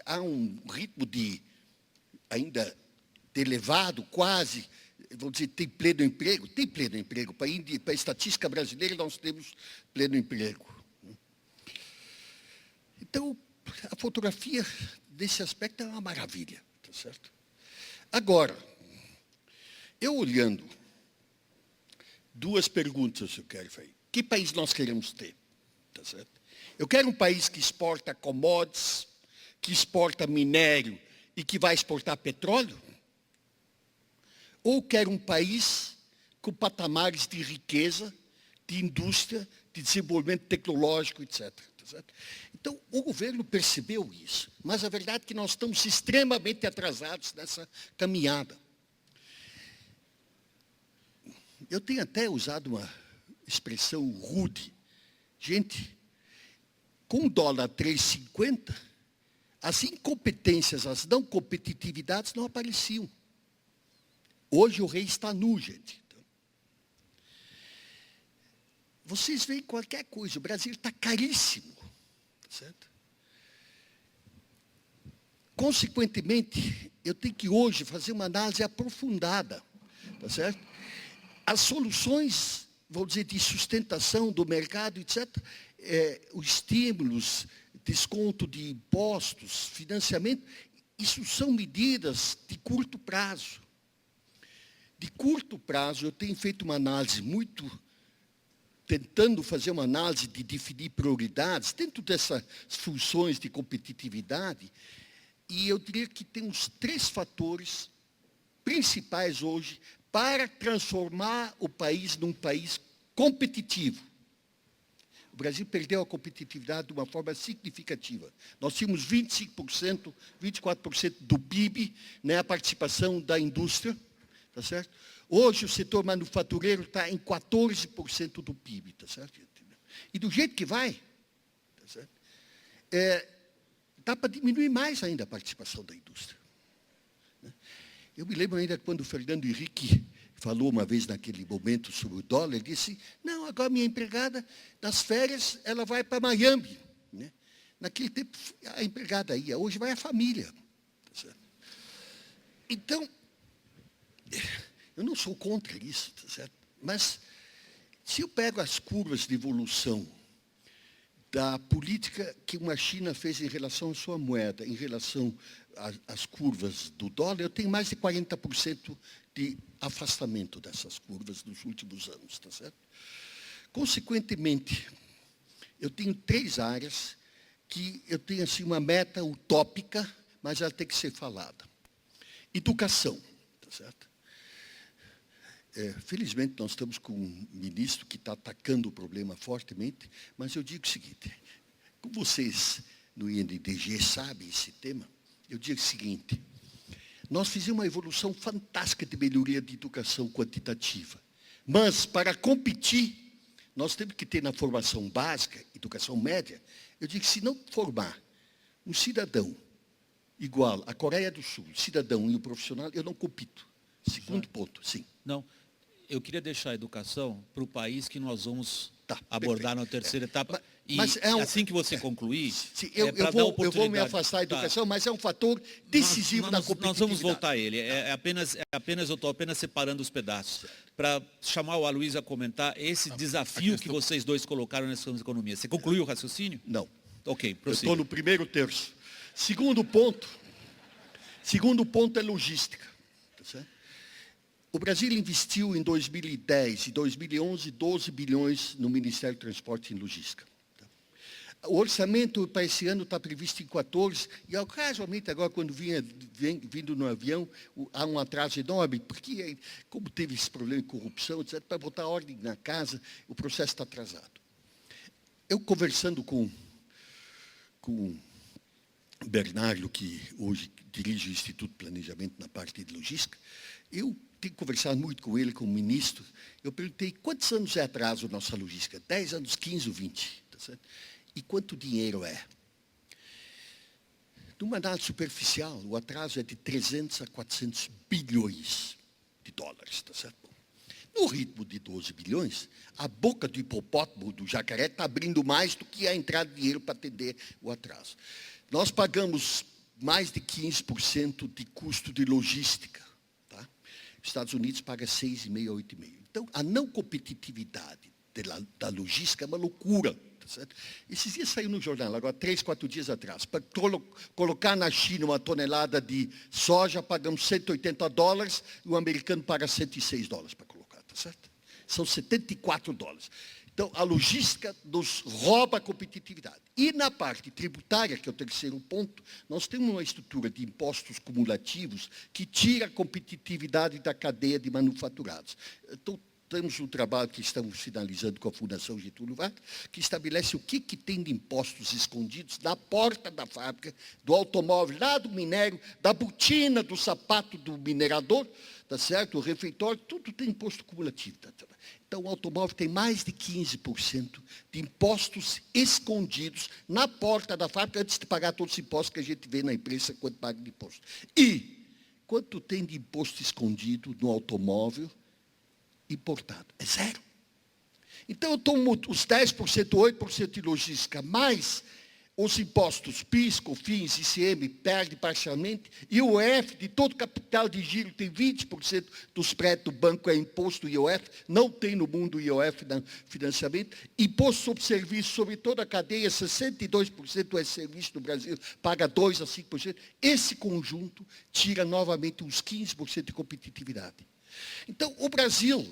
Há um ritmo ainda elevado, quase, vamos dizer, tem pleno emprego? Tem pleno emprego. Para a estatística brasileira, nós temos pleno emprego. Então, a fotografia, desse aspecto, é uma maravilha, tá certo? Agora, eu olhando, duas perguntas eu quero fazer. Que país nós queremos ter? Tá certo? Eu quero um país que exporta commodities, que exporta minério e que vai exportar petróleo? Ou quero um país com patamares de riqueza, de indústria, de desenvolvimento tecnológico, etc. Então, o governo percebeu isso, mas a verdade é que nós estamos extremamente atrasados nessa caminhada. Eu tenho até usado uma expressão rude. Gente, com o dólar 3,50, as incompetências, as não competitividades não apareciam. Hoje o rei está nu, gente. Vocês veem qualquer coisa, o Brasil está caríssimo. Certo? Consequentemente, eu tenho que hoje fazer uma análise aprofundada. Tá certo? As soluções, vou dizer, de sustentação do mercado, etc., os estímulos, desconto de impostos, financiamento, isso são medidas de curto prazo. De curto prazo, eu tenho feito uma análise tentando fazer uma análise de definir prioridades dentro dessas funções de competitividade, e eu diria que temos 3 fatores principais hoje para transformar o país num país competitivo. O Brasil perdeu a competitividade de uma forma significativa. Nós tínhamos 25%, 24% do PIB, né, a participação da indústria, tá certo? Hoje o setor manufatureiro está em 14% do PIB, tá certo? E do jeito que vai, tá certo? Dá para diminuir mais ainda a participação da indústria. Eu me lembro ainda quando o Fernando Henrique falou uma vez naquele momento sobre o dólar, ele disse, não, agora minha empregada, nas férias, ela vai para Miami. Né? Naquele tempo, a empregada ia, hoje vai a família. Tá certo? Então, eu não sou contra isso, tá certo? Mas, se eu pego as curvas de evolução da política que uma China fez em relação à sua moeda, em relação às curvas do dólar, eu tenho mais de 40% de afastamento dessas curvas nos últimos anos, tá certo? Consequentemente, eu tenho 3 áreas que eu tenho assim, uma meta utópica, mas ela tem que ser falada. Educação, tá certo? Felizmente, nós estamos com um ministro que está atacando o problema fortemente, mas eu digo o seguinte, como vocês no INDG sabem esse tema, eu digo o seguinte, nós fizemos uma evolução fantástica de melhoria de educação quantitativa, mas para competir, nós temos que ter na formação básica, educação média, eu digo que se não formar um cidadão igual à Coreia do Sul, cidadão e o profissional, eu não compito. Segundo ponto, sim. Não, eu queria deixar a educação para o país que nós vamos perfeito. abordar na terceira etapa. Mas assim que você concluir, sim, eu vou me afastar da educação, mas é um fator decisivo na competitividade. Nós vamos voltar a ele. Eu estou apenas separando os pedaços. Para chamar o Aloysio a comentar esse desafio que vocês dois colocaram nessa economia. Você concluiu o raciocínio? Não. Ok, prossiga. Eu estou no primeiro terço. Segundo ponto é logística. Tá certo? O Brasil investiu em 2010 e 2011 12 bilhões no Ministério do Transporte e Logística. O orçamento para esse ano está previsto em 14, e casualmente agora, quando vindo no avião, há um atraso enorme, porque como teve esse problema de corrupção, etc., para botar ordem na casa, o processo está atrasado. Eu conversando com o Bernardo, que hoje dirige o Instituto de Planejamento na parte de logística, eu tenho conversado muito com ele, com o ministro, eu perguntei quantos anos é atraso nossa logística? 10 anos, 15 ou 20? Tá certo? E quanto dinheiro é? Numa análise superficial, o atraso é de 300 a 400 bilhões de dólares. Tá certo? No ritmo de 12 bilhões, a boca do hipopótamo, do jacaré, está abrindo mais do que a entrada de dinheiro para atender o atraso. Nós pagamos mais de 15% de custo de logística. Tá? Os Estados Unidos pagam 6,5% a 8,5%. Então, a não competitividade da logística é uma loucura. Certo? Esses dias saiu no jornal, agora 3, 4 dias atrás, para colocar na China uma tonelada de soja, pagamos $180, e o americano paga $106 para colocar, tá certo? São $74. Então, a logística nos rouba a competitividade. E na parte tributária, que é o terceiro ponto, nós temos uma estrutura de impostos cumulativos que tira a competitividade da cadeia de manufaturados. Então, temos um trabalho que estamos finalizando com a Fundação Getúlio Vargas, que estabelece o que tem de impostos escondidos na porta da fábrica, do automóvel, lá do minério, da botina, do sapato do minerador, tá certo? O refeitório, tudo tem imposto cumulativo. Tá? Então, o automóvel tem mais de 15% de impostos escondidos na porta da fábrica, antes de pagar todos os impostos que a gente vê na imprensa quando paga de imposto. E quanto tem de imposto escondido no automóvel importado? É zero. Então, eu tomo os 10%, 8% de logística, mais os impostos PIS, COFINS, ICM, perde parcialmente, e o IOF, de todo capital de giro, tem 20% dos prédios do banco é imposto IOF, não tem no mundo IOF no financiamento, imposto sobre serviço sobre toda a cadeia, 62% é serviço no Brasil, paga 2% a 5%. Esse conjunto tira novamente uns 15% de competitividade. Então, o Brasil,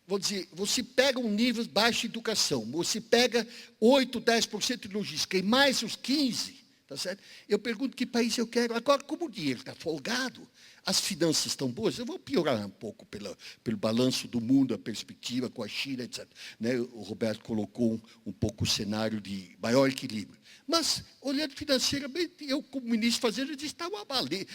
vou dizer, você pega um nível de baixa educação, você pega 8%, 10% de logística e mais os 15%, tá certo? Eu pergunto que país eu quero. Agora, como o dinheiro está folgado, as finanças estão boas, eu vou piorar um pouco pelo balanço do mundo, a perspectiva com a China, etc. Né? O Roberto colocou um pouco o cenário de maior equilíbrio. Mas, olhando financeiramente, eu, como ministro fazendo, eu disse, está uma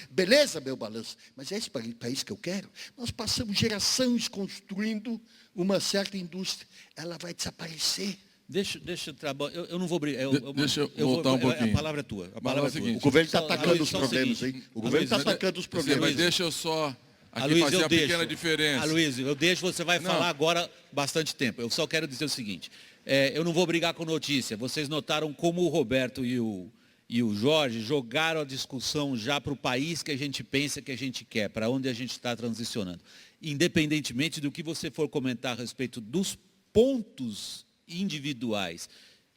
beleza meu balanço. Mas é esse país que eu quero? Nós passamos gerações construindo uma certa indústria. Ela vai desaparecer. Deixa eu trabalhar. Eu não vou brigar. Deixa eu voltar um pouquinho. A palavra é tua. A palavra é tua. O governo está atacando Aloysio, os problemas, hein? O governo está atacando os problemas. Mas deixa eu só aqui Aloysio, fazer eu a pequena diferença. Aloysio, eu deixo, você vai Não. falar agora bastante tempo. Eu só quero dizer o seguinte, eu não vou brigar com notícia. Vocês notaram como o Roberto e o Jorge jogaram a discussão já para o país que a gente pensa que a gente quer, para onde a gente está transicionando. Independentemente do que você for comentar a respeito dos pontos individuais,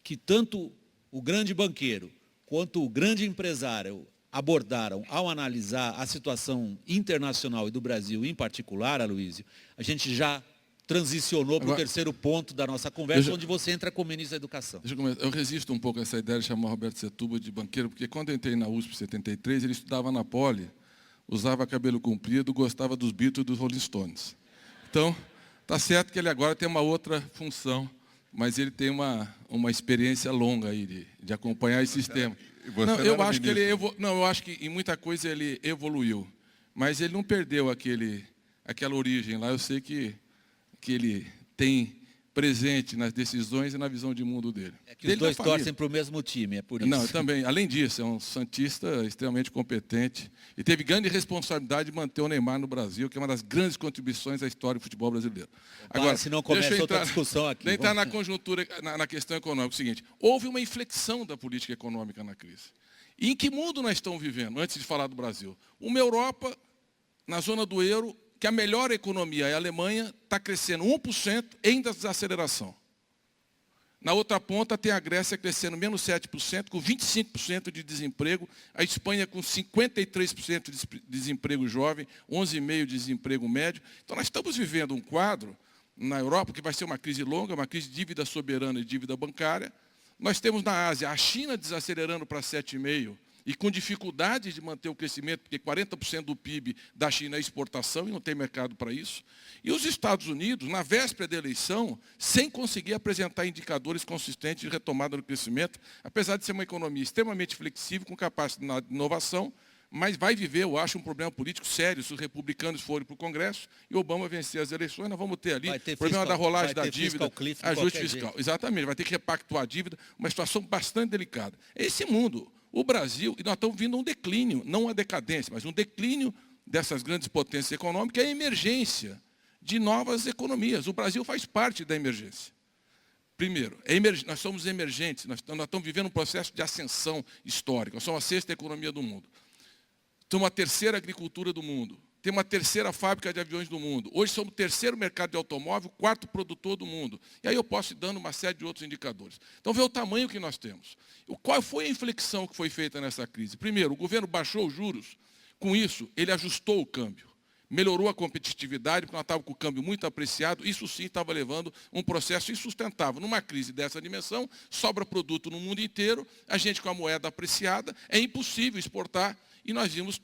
que tanto o grande banqueiro quanto o grande empresário abordaram ao analisar a situação internacional e do Brasil em particular, Aloysio, a gente já transicionou para o terceiro ponto da nossa conversa, onde você entra como ministro da Educação. Eu resisto um pouco a essa ideia de chamar o Roberto Setúbal de banqueiro, porque quando eu entrei na USP em 73, ele estudava na Poli, usava cabelo comprido, gostava dos Beatles e dos Rolling Stones. Então, está certo que ele agora tem uma outra função, mas ele tem uma experiência longa aí de acompanhar esse sistema. Não, eu acho que eu acho que em muita coisa ele evoluiu, mas ele não perdeu aquela origem lá. Eu sei que ele tem presente nas decisões e na visão de mundo dele. É que os dois torcem para o mesmo time, é por isso. Não, também. Além disso, é um santista extremamente competente e teve grande responsabilidade de manter o Neymar no Brasil, que é uma das grandes contribuições à história do futebol brasileiro. Agora, se não começa outra discussão aqui. Entrar na conjuntura, na questão econômica. É o seguinte, houve uma inflexão da política econômica na crise. E em que mundo nós estamos vivendo, antes de falar do Brasil? Uma Europa, na zona do euro, que a melhor economia é a Alemanha, está crescendo 1% em desaceleração. Na outra ponta tem a Grécia crescendo menos 7%, com 25% de desemprego, a Espanha com 53% de desemprego jovem, 11,5% de desemprego médio. Então nós estamos vivendo um quadro na Europa, que vai ser uma crise longa, uma crise de dívida soberana e dívida bancária. Nós temos na Ásia a China desacelerando para 7,5%, e com dificuldade de manter o crescimento, porque 40% do PIB da China é exportação e não tem mercado para isso. E os Estados Unidos, na véspera da eleição, sem conseguir apresentar indicadores consistentes de retomada do crescimento, apesar de ser uma economia extremamente flexível, com capacidade de inovação, mas vai viver, eu acho, um problema político sério se os republicanos forem para o Congresso e Obama vencer as eleições. Nós vamos ter ali o problema da rolagem da dívida, ajuste fiscal. Exatamente, vai ter que repactuar a dívida, uma situação bastante delicada. É esse mundo. O Brasil, e nós estamos vindo a um declínio, não uma decadência, mas um declínio dessas grandes potências econômicas, é a emergência de novas economias. O Brasil faz parte da emergência. Primeiro, nós somos emergentes, nós estamos vivendo um processo de ascensão histórica. Nós somos a 6ª economia do mundo. Somos a 3ª agricultura do mundo. Temos a 3ª fábrica de aviões do mundo. Hoje somos o 3º mercado de automóvel, 4º produtor do mundo. E aí eu posso ir dando uma série de outros indicadores. Então, vê o tamanho que nós temos. Qual foi a inflexão que foi feita nessa crise? Primeiro, o governo baixou os juros. Com isso, ele ajustou o câmbio. melhorou a competitividade, porque nós estávamos com o câmbio muito apreciado, isso sim estava levando um processo insustentável. Numa crise dessa dimensão, sobra produto no mundo inteiro, a gente com a moeda apreciada, é impossível exportar, e nós vimos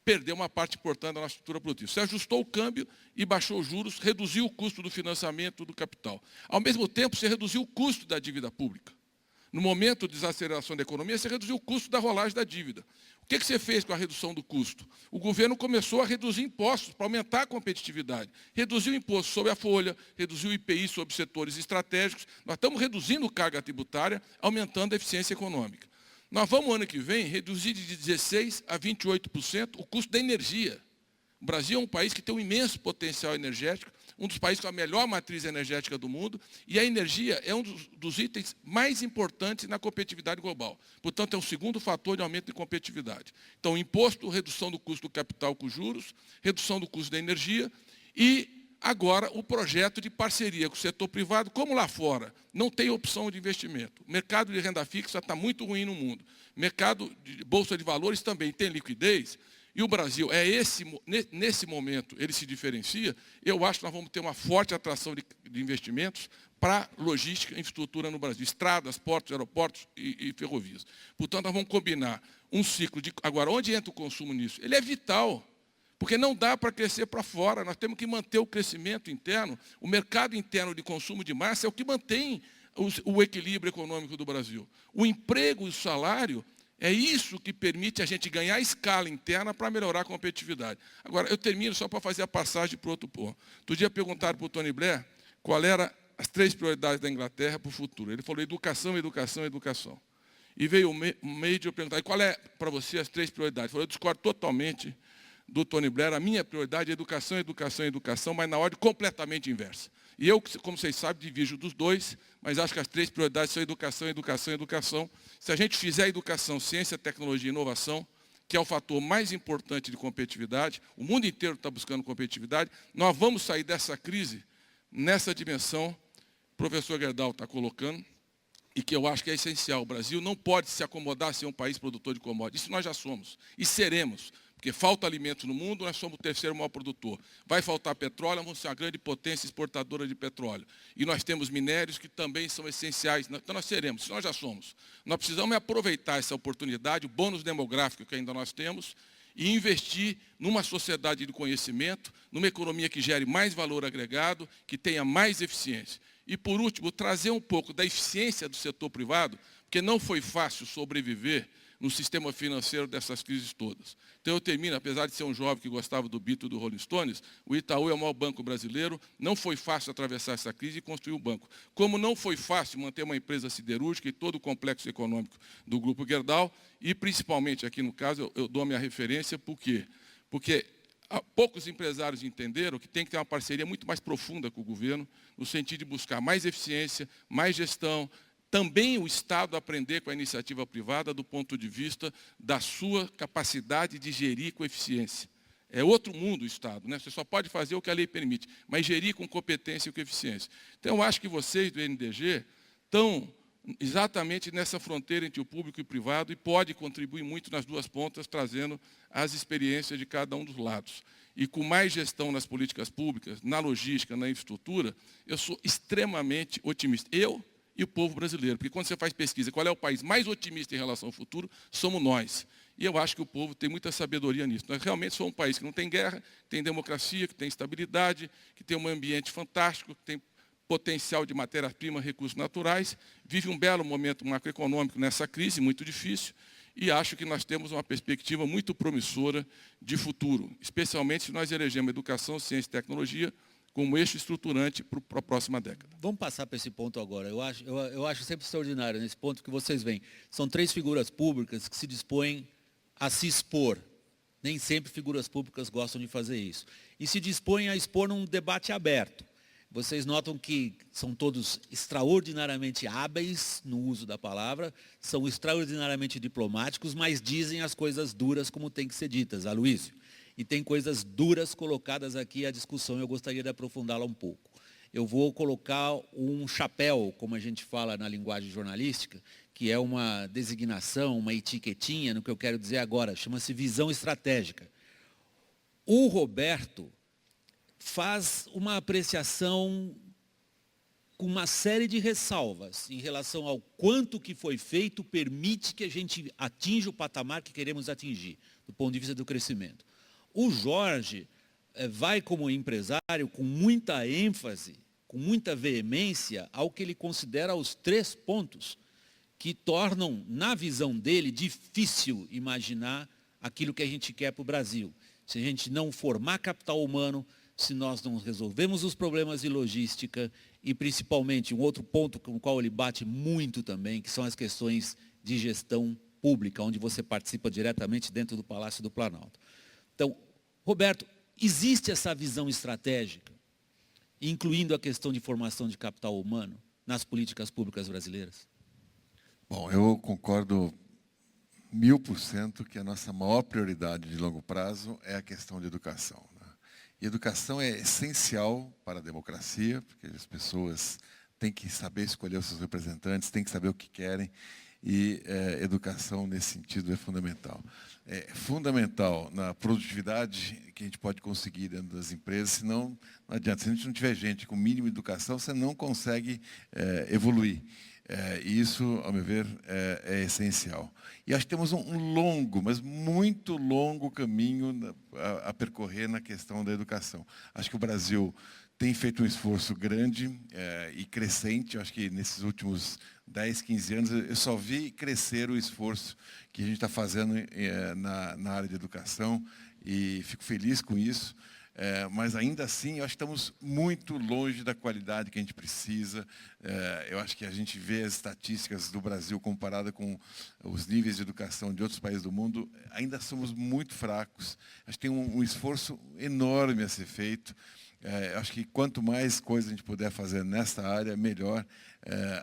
perder uma parte importante da nossa estrutura produtiva. Você ajustou o câmbio e baixou os juros, reduziu o custo do financiamento do capital. Ao mesmo tempo, você reduziu o custo da dívida pública. No momento de desaceleração da economia, você reduziu o custo da rolagem da dívida. O que você fez com a redução do custo? O governo começou a reduzir impostos para aumentar a competitividade. Reduziu o imposto sobre a folha, reduziu o IPI sobre setores estratégicos. Nós estamos reduzindo carga tributária, aumentando a eficiência econômica. Nós vamos, ano que vem, reduzir de 16% a 28% o custo da energia. O Brasil é um país que tem um imenso potencial energético, um dos países com a melhor matriz energética do mundo, e a energia é um dos itens mais importantes na competitividade global. Portanto, é um segundo fator de aumento de competitividade. Então, imposto, redução do custo do capital com juros, redução do custo da energia e, agora, o projeto de parceria com o setor privado, como lá fora não tem opção de investimento. O mercado de renda fixa está muito ruim no mundo. O mercado de bolsa de valores também tem liquidez. E o Brasil, nesse momento, ele se diferencia. Eu acho que nós vamos ter uma forte atração de investimentos para logística e infraestrutura no Brasil. Estradas, portos, aeroportos e ferrovias. Portanto, nós vamos combinar um ciclo de... Agora, onde entra o consumo nisso? Ele é vital, porque não dá para crescer para fora. Nós temos que manter o crescimento interno. O mercado interno de consumo de massa é o que mantém o equilíbrio econômico do Brasil. O emprego e o salário... É isso que permite a gente ganhar escala interna para melhorar a competitividade. Agora, eu termino só para fazer a passagem para o outro ponto. Outro dia perguntaram para o Tony Blair qual eram as 3 prioridades da Inglaterra para o futuro. Ele falou educação, educação, educação. E veio o Major perguntar, e qual é para você as 3 prioridades? Ele falou, eu discordo totalmente do Tony Blair, a minha prioridade é educação, educação, educação, mas na ordem completamente inversa. E eu, como vocês sabem, divido dos dois, mas acho que as 3 prioridades são educação, educação, educação. Se a gente fizer educação, ciência, tecnologia e inovação, que é o fator mais importante de competitividade, o mundo inteiro está buscando competitividade, nós vamos sair dessa crise nessa dimensão que o professor Gerdau está colocando, e que eu acho que é essencial. O Brasil não pode se acomodar a ser um país produtor de commodities. Isso nós já somos, e seremos. Porque falta alimentos no mundo, nós somos o 3º maior produtor. Vai faltar petróleo, nós vamos ser uma grande potência exportadora de petróleo. E nós temos minérios que também são essenciais. Então nós seremos, isso nós já somos. Nós precisamos aproveitar essa oportunidade, o bônus demográfico que ainda nós temos, e investir numa sociedade de conhecimento, numa economia que gere mais valor agregado, que tenha mais eficiência. E, por último, trazer um pouco da eficiência do setor privado, porque não foi fácil sobreviver no sistema financeiro dessas crises todas. Então eu termino, apesar de ser um jovem que gostava do Beatles e do Rolling Stones, o Itaú é o maior banco brasileiro, não foi fácil atravessar essa crise e construir um banco. Como não foi fácil manter uma empresa siderúrgica e todo o complexo econômico do Grupo Gerdau, e principalmente aqui no caso, eu dou a minha referência, por quê? Porque poucos empresários entenderam que tem que ter uma parceria muito mais profunda com o governo, no sentido de buscar mais eficiência, mais gestão, também o Estado aprender com a iniciativa privada do ponto de vista da sua capacidade de gerir com eficiência. É outro mundo o Estado, né? Você só pode fazer o que a lei permite, mas gerir com competência e com eficiência. Então, eu acho que vocês do NDG estão exatamente nessa fronteira entre o público e o privado e pode contribuir muito nas duas pontas, trazendo as experiências de cada um dos lados. E com mais gestão nas políticas públicas, na logística, na infraestrutura, eu sou extremamente otimista. Eu e o povo brasileiro. Porque quando você faz pesquisa, qual é o país mais otimista em relação ao futuro, somos nós. E eu acho que o povo tem muita sabedoria nisso. Nós realmente somos um país que não tem guerra, que tem democracia, que tem estabilidade, que tem um ambiente fantástico, que tem potencial de matéria-prima, recursos naturais, vive um belo momento macroeconômico nessa crise, muito difícil, e acho que nós temos uma perspectiva muito promissora de futuro, especialmente se nós elegemos educação, ciência e tecnologia como eixo estruturante para a próxima década. Vamos passar para esse ponto agora. Eu acho sempre extraordinário nesse ponto que vocês veem. São 3 figuras públicas que se dispõem a se expor. Nem sempre figuras públicas gostam de fazer isso. E se dispõem a expor num debate aberto. Vocês notam que são todos extraordinariamente hábeis no uso da palavra, são extraordinariamente diplomáticos, mas dizem as coisas duras como tem que ser ditas, Aloysio. E tem coisas duras colocadas aqui à discussão, eu gostaria de aprofundá-la um pouco. Eu vou colocar um chapéu, como a gente fala na linguagem jornalística, que é uma designação, uma etiquetinha no que eu quero dizer agora, chama-se visão estratégica. O Roberto faz uma apreciação com uma série de ressalvas em relação ao quanto que foi feito permite que a gente atinja o patamar que queremos atingir, do ponto de vista do crescimento. O Jorge vai, como empresário, com muita ênfase, com muita veemência, ao que ele considera os 3 pontos que tornam, na visão dele, difícil imaginar aquilo que a gente quer para o Brasil. Se a gente não formar capital humano, se nós não resolvemos os problemas de logística e, principalmente, um outro ponto com o qual ele bate muito também, que são as questões de gestão pública, onde você participa diretamente dentro do Palácio do Planalto. Então, Roberto, existe essa visão estratégica, incluindo a questão de formação de capital humano, nas políticas públicas brasileiras? Bom, eu concordo 1000% que a nossa maior prioridade de longo prazo é a questão de educação. E educação é essencial para a democracia, porque as pessoas têm que saber escolher os seus representantes, têm que saber o que querem, e educação, nesse sentido, é fundamental. É fundamental na produtividade que a gente pode conseguir dentro das empresas, senão não adianta. Se a gente não tiver gente com mínima educação, você não consegue evoluir. E isso, ao meu ver, é essencial. E acho que temos um longo, mas muito longo caminho a percorrer na questão da educação. Acho que o Brasil tem feito um esforço grande e crescente. Eu acho que nesses últimos 10, 15 anos, eu só vi crescer o esforço que a gente está fazendo na área de educação, e fico feliz com isso. Mas ainda assim, eu acho que estamos muito longe da qualidade que a gente precisa. Eu acho que a gente vê as estatísticas do Brasil comparada com os níveis de educação de outros países do mundo, ainda somos muito fracos. Acho que tem um esforço enorme a ser feito. Acho que quanto mais coisa a gente puder fazer nessa área, melhor.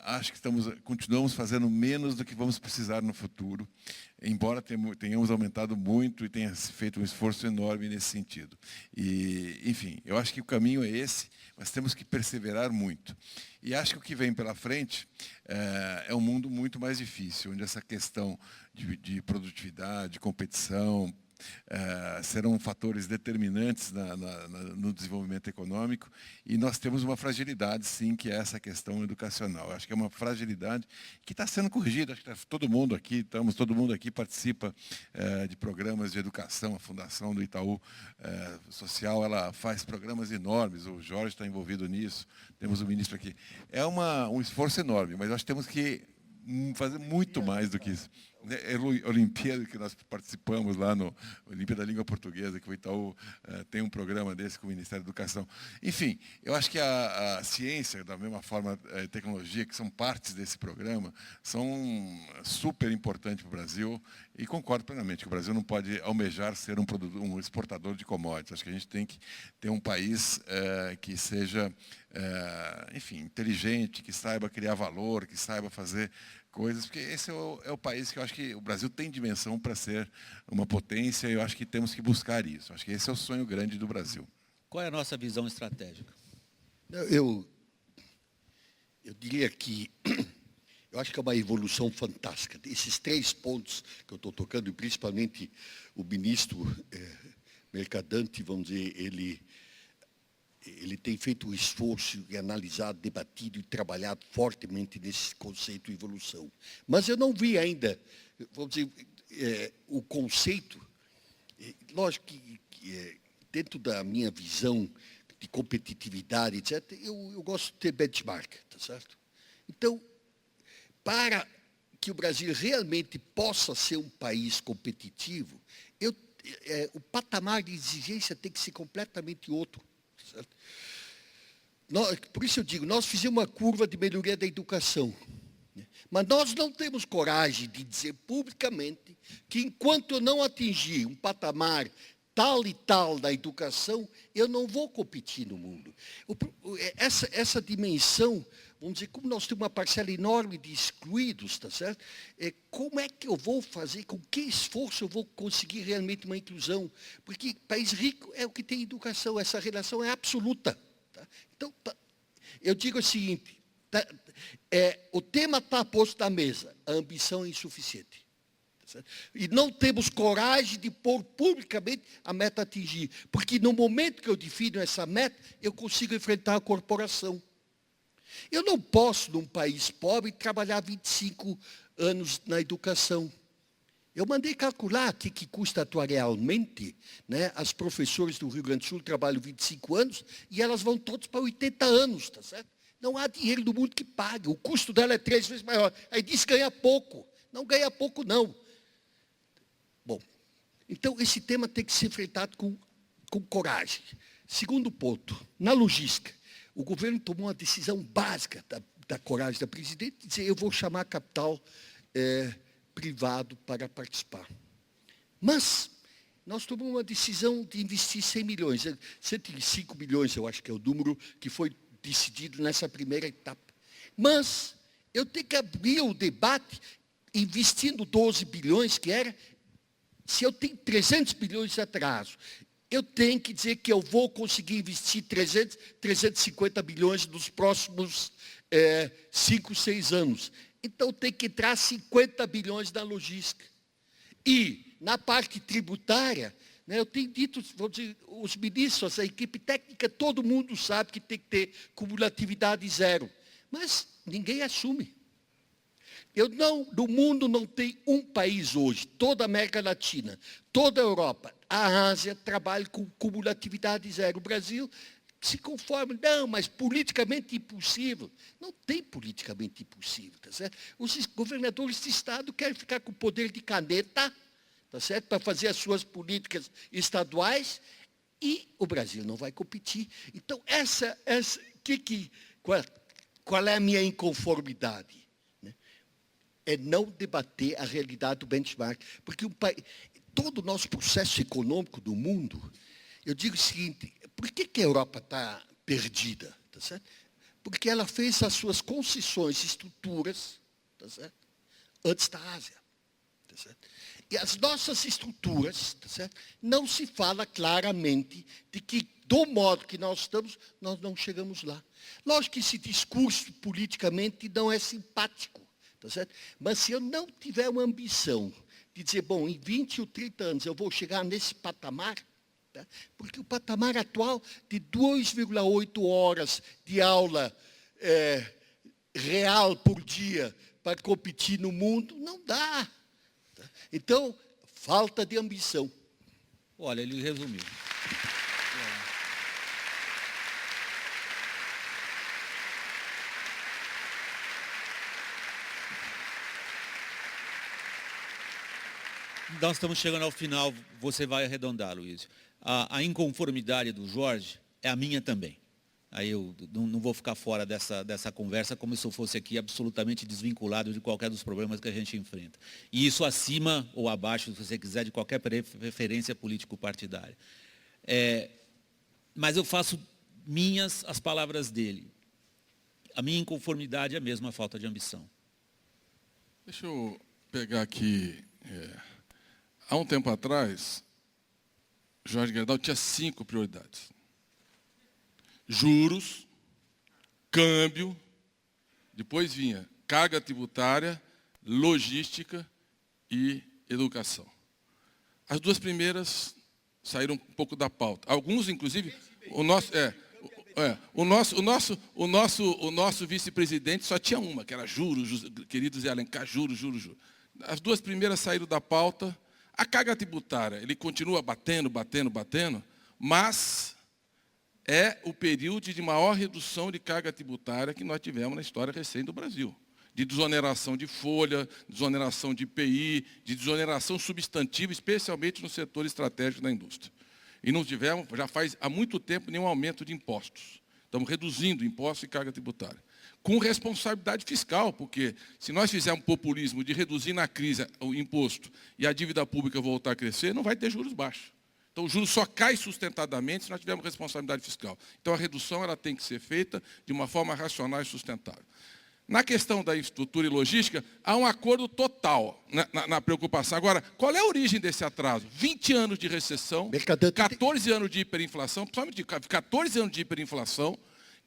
Acho que continuamos fazendo menos do que vamos precisar no futuro, embora tenhamos aumentado muito e tenha feito um esforço enorme nesse sentido. E, enfim, eu acho que o caminho é esse, mas temos que perseverar muito. E acho que o que vem pela frente é um mundo muito mais difícil, onde essa questão de produtividade, de competição, serão fatores determinantes no desenvolvimento econômico, e nós temos uma fragilidade, sim, que é essa questão educacional. Acho que é uma fragilidade que está sendo corrigida. Acho que todo mundo aqui participa de programas de educação. A Fundação do Itaú Social, ela faz programas enormes, o Jorge está envolvido nisso, temos o ministro aqui. É um esforço enorme, mas acho que temos que fazer muito mais do que isso. A Olimpíada que nós participamos lá no Olimpíada da Língua Portuguesa, que o Itaú tem um programa desse com o Ministério da Educação. Enfim, eu acho que a ciência, da mesma forma a tecnologia, que são partes desse programa, são super importantes para o Brasil, e concordo plenamente que o Brasil não pode almejar ser um exportador de commodities. Acho que a gente tem que ter um país que seja, enfim, inteligente, que saiba criar valor, que saiba fazer coisas, porque esse é o país que eu acho que o Brasil tem dimensão para ser uma potência, e eu acho que temos que buscar isso. Acho que esse é o sonho grande do Brasil. Qual é a nossa visão estratégica? Eu diria que eu acho que é uma evolução fantástica. Esses 3 pontos que eu estou tocando, e principalmente o ministro Mercadante, vamos dizer, ele tem feito um esforço e analisado, debatido e trabalhado fortemente nesse conceito de evolução. Mas eu não vi ainda, vamos dizer, o conceito. Lógico que dentro da minha visão de competitividade, etc., eu gosto de ter benchmark, tá certo? Então, para que o Brasil realmente possa ser um país competitivo, o patamar de exigência tem que ser completamente outro. Certo? Por isso eu digo, nós fizemos uma curva de melhoria da educação, mas nós não temos coragem de dizer publicamente que enquanto eu não atingir um patamar tal e tal da educação, eu não vou competir no mundo. Essa dimensão, vamos dizer, como nós temos uma parcela enorme de excluídos, tá certo? Como é que eu vou fazer, com que esforço eu vou conseguir realmente uma inclusão? Porque país rico é o que tem educação, essa relação é absoluta. Tá? Então, eu digo o seguinte, o tema está posto na mesa, a ambição é insuficiente. Tá certo? E não temos coragem de pôr publicamente a meta a atingir. Porque no momento que eu defino essa meta, eu consigo enfrentar a corporação. Eu não posso, num país pobre, trabalhar 25 anos na educação. Eu mandei calcular o que custa atuarialmente, né? As professoras do Rio Grande do Sul trabalham 25 anos e elas vão todas para 80 anos, tá certo? Não há dinheiro do mundo que pague. O custo dela é 3 vezes maior. Aí diz que ganha pouco. Não ganha pouco, não. Bom, então esse tema tem que ser enfrentado com coragem. Segundo ponto, na logística, o governo tomou uma decisão básica da coragem da presidente de dizer: eu vou chamar capital privado para participar. Mas nós tomamos uma decisão de investir 100 milhões, 105 milhões, eu acho que é o número que foi decidido nessa primeira etapa. Mas eu tenho que abrir o debate investindo 12 bilhões, que era, se eu tenho 300 bilhões de atraso, eu tenho que dizer que eu vou conseguir investir 350 bilhões nos próximos 5, 6 anos. Então tem que entrar 50 bilhões na logística. E, na parte tributária, né, eu tenho dito, vou dizer, os ministros, a equipe técnica, todo mundo sabe que tem que ter cumulatividade zero. Mas ninguém assume. No mundo não tem um país hoje, toda a América Latina, toda a Europa, a Ásia trabalha com cumulatividade zero. O Brasil se conforma, não, mas politicamente impossível. Não tem politicamente impossível, tá certo? Os governadores de Estado querem ficar com o poder de caneta, tá certo? Para fazer as suas políticas estaduais, e o Brasil não vai competir. Então, qual é a minha inconformidade? É não debater a realidade do benchmark. Porque todo o nosso processo econômico do mundo, eu digo o seguinte: por que a Europa está perdida? Tá certo? Porque ela fez as suas concessões, estruturas, tá certo? Antes da Ásia. Tá certo? E as nossas estruturas, tá certo? Não se fala claramente de que, do modo que nós estamos, nós não chegamos lá. Lógico que esse discurso politicamente não é simpático. Tá certo? Mas se eu não tiver uma ambição de dizer, bom, em 20 ou 30 anos eu vou chegar nesse patamar, tá? Porque o patamar atual de 2,8 horas de aula real por dia para competir no mundo, não dá. Tá? Então, falta de ambição. Olha, ele resumiu. Nós estamos chegando ao final, você vai arredondar, Luiz. A inconformidade do Jorge é a minha também. Aí eu não vou ficar fora dessa conversa como se eu fosse aqui absolutamente desvinculado de qualquer dos problemas que a gente enfrenta. E isso acima ou abaixo, se você quiser, de qualquer preferência político-partidária. Mas eu faço minhas as palavras dele. A minha inconformidade é mesmo a falta de ambição. Deixa eu pegar aqui... Há um tempo atrás, Jorge Gerdau tinha 5 prioridades. Juros, câmbio, depois vinha carga tributária, logística e educação. As 2 primeiras saíram um pouco da pauta. Alguns, inclusive, o nosso vice-presidente só tinha uma, que era juros, querido Zé Alencar, juros. As 2 primeiras saíram da pauta. A carga tributária, ele continua batendo, mas é o período de maior redução de carga tributária que nós tivemos na história recente do Brasil. De desoneração de folha, desoneração de IPI, de desoneração substantiva, especialmente no setor estratégico da indústria. E não tivemos, já faz há muito tempo, nenhum aumento de impostos. Estamos reduzindo impostos e carga tributária. Com responsabilidade fiscal, porque se nós fizermos populismo de reduzir na crise o imposto e a dívida pública voltar a crescer, não vai ter juros baixos. Então, o juros só cai sustentadamente se nós tivermos responsabilidade fiscal. Então, a redução ela tem que ser feita de uma forma racional e sustentável. Na questão da infraestrutura e logística, há um acordo total na preocupação. Agora, qual é a origem desse atraso? 20 anos de recessão, 14 anos de hiperinflação, principalmente 14 anos de hiperinflação,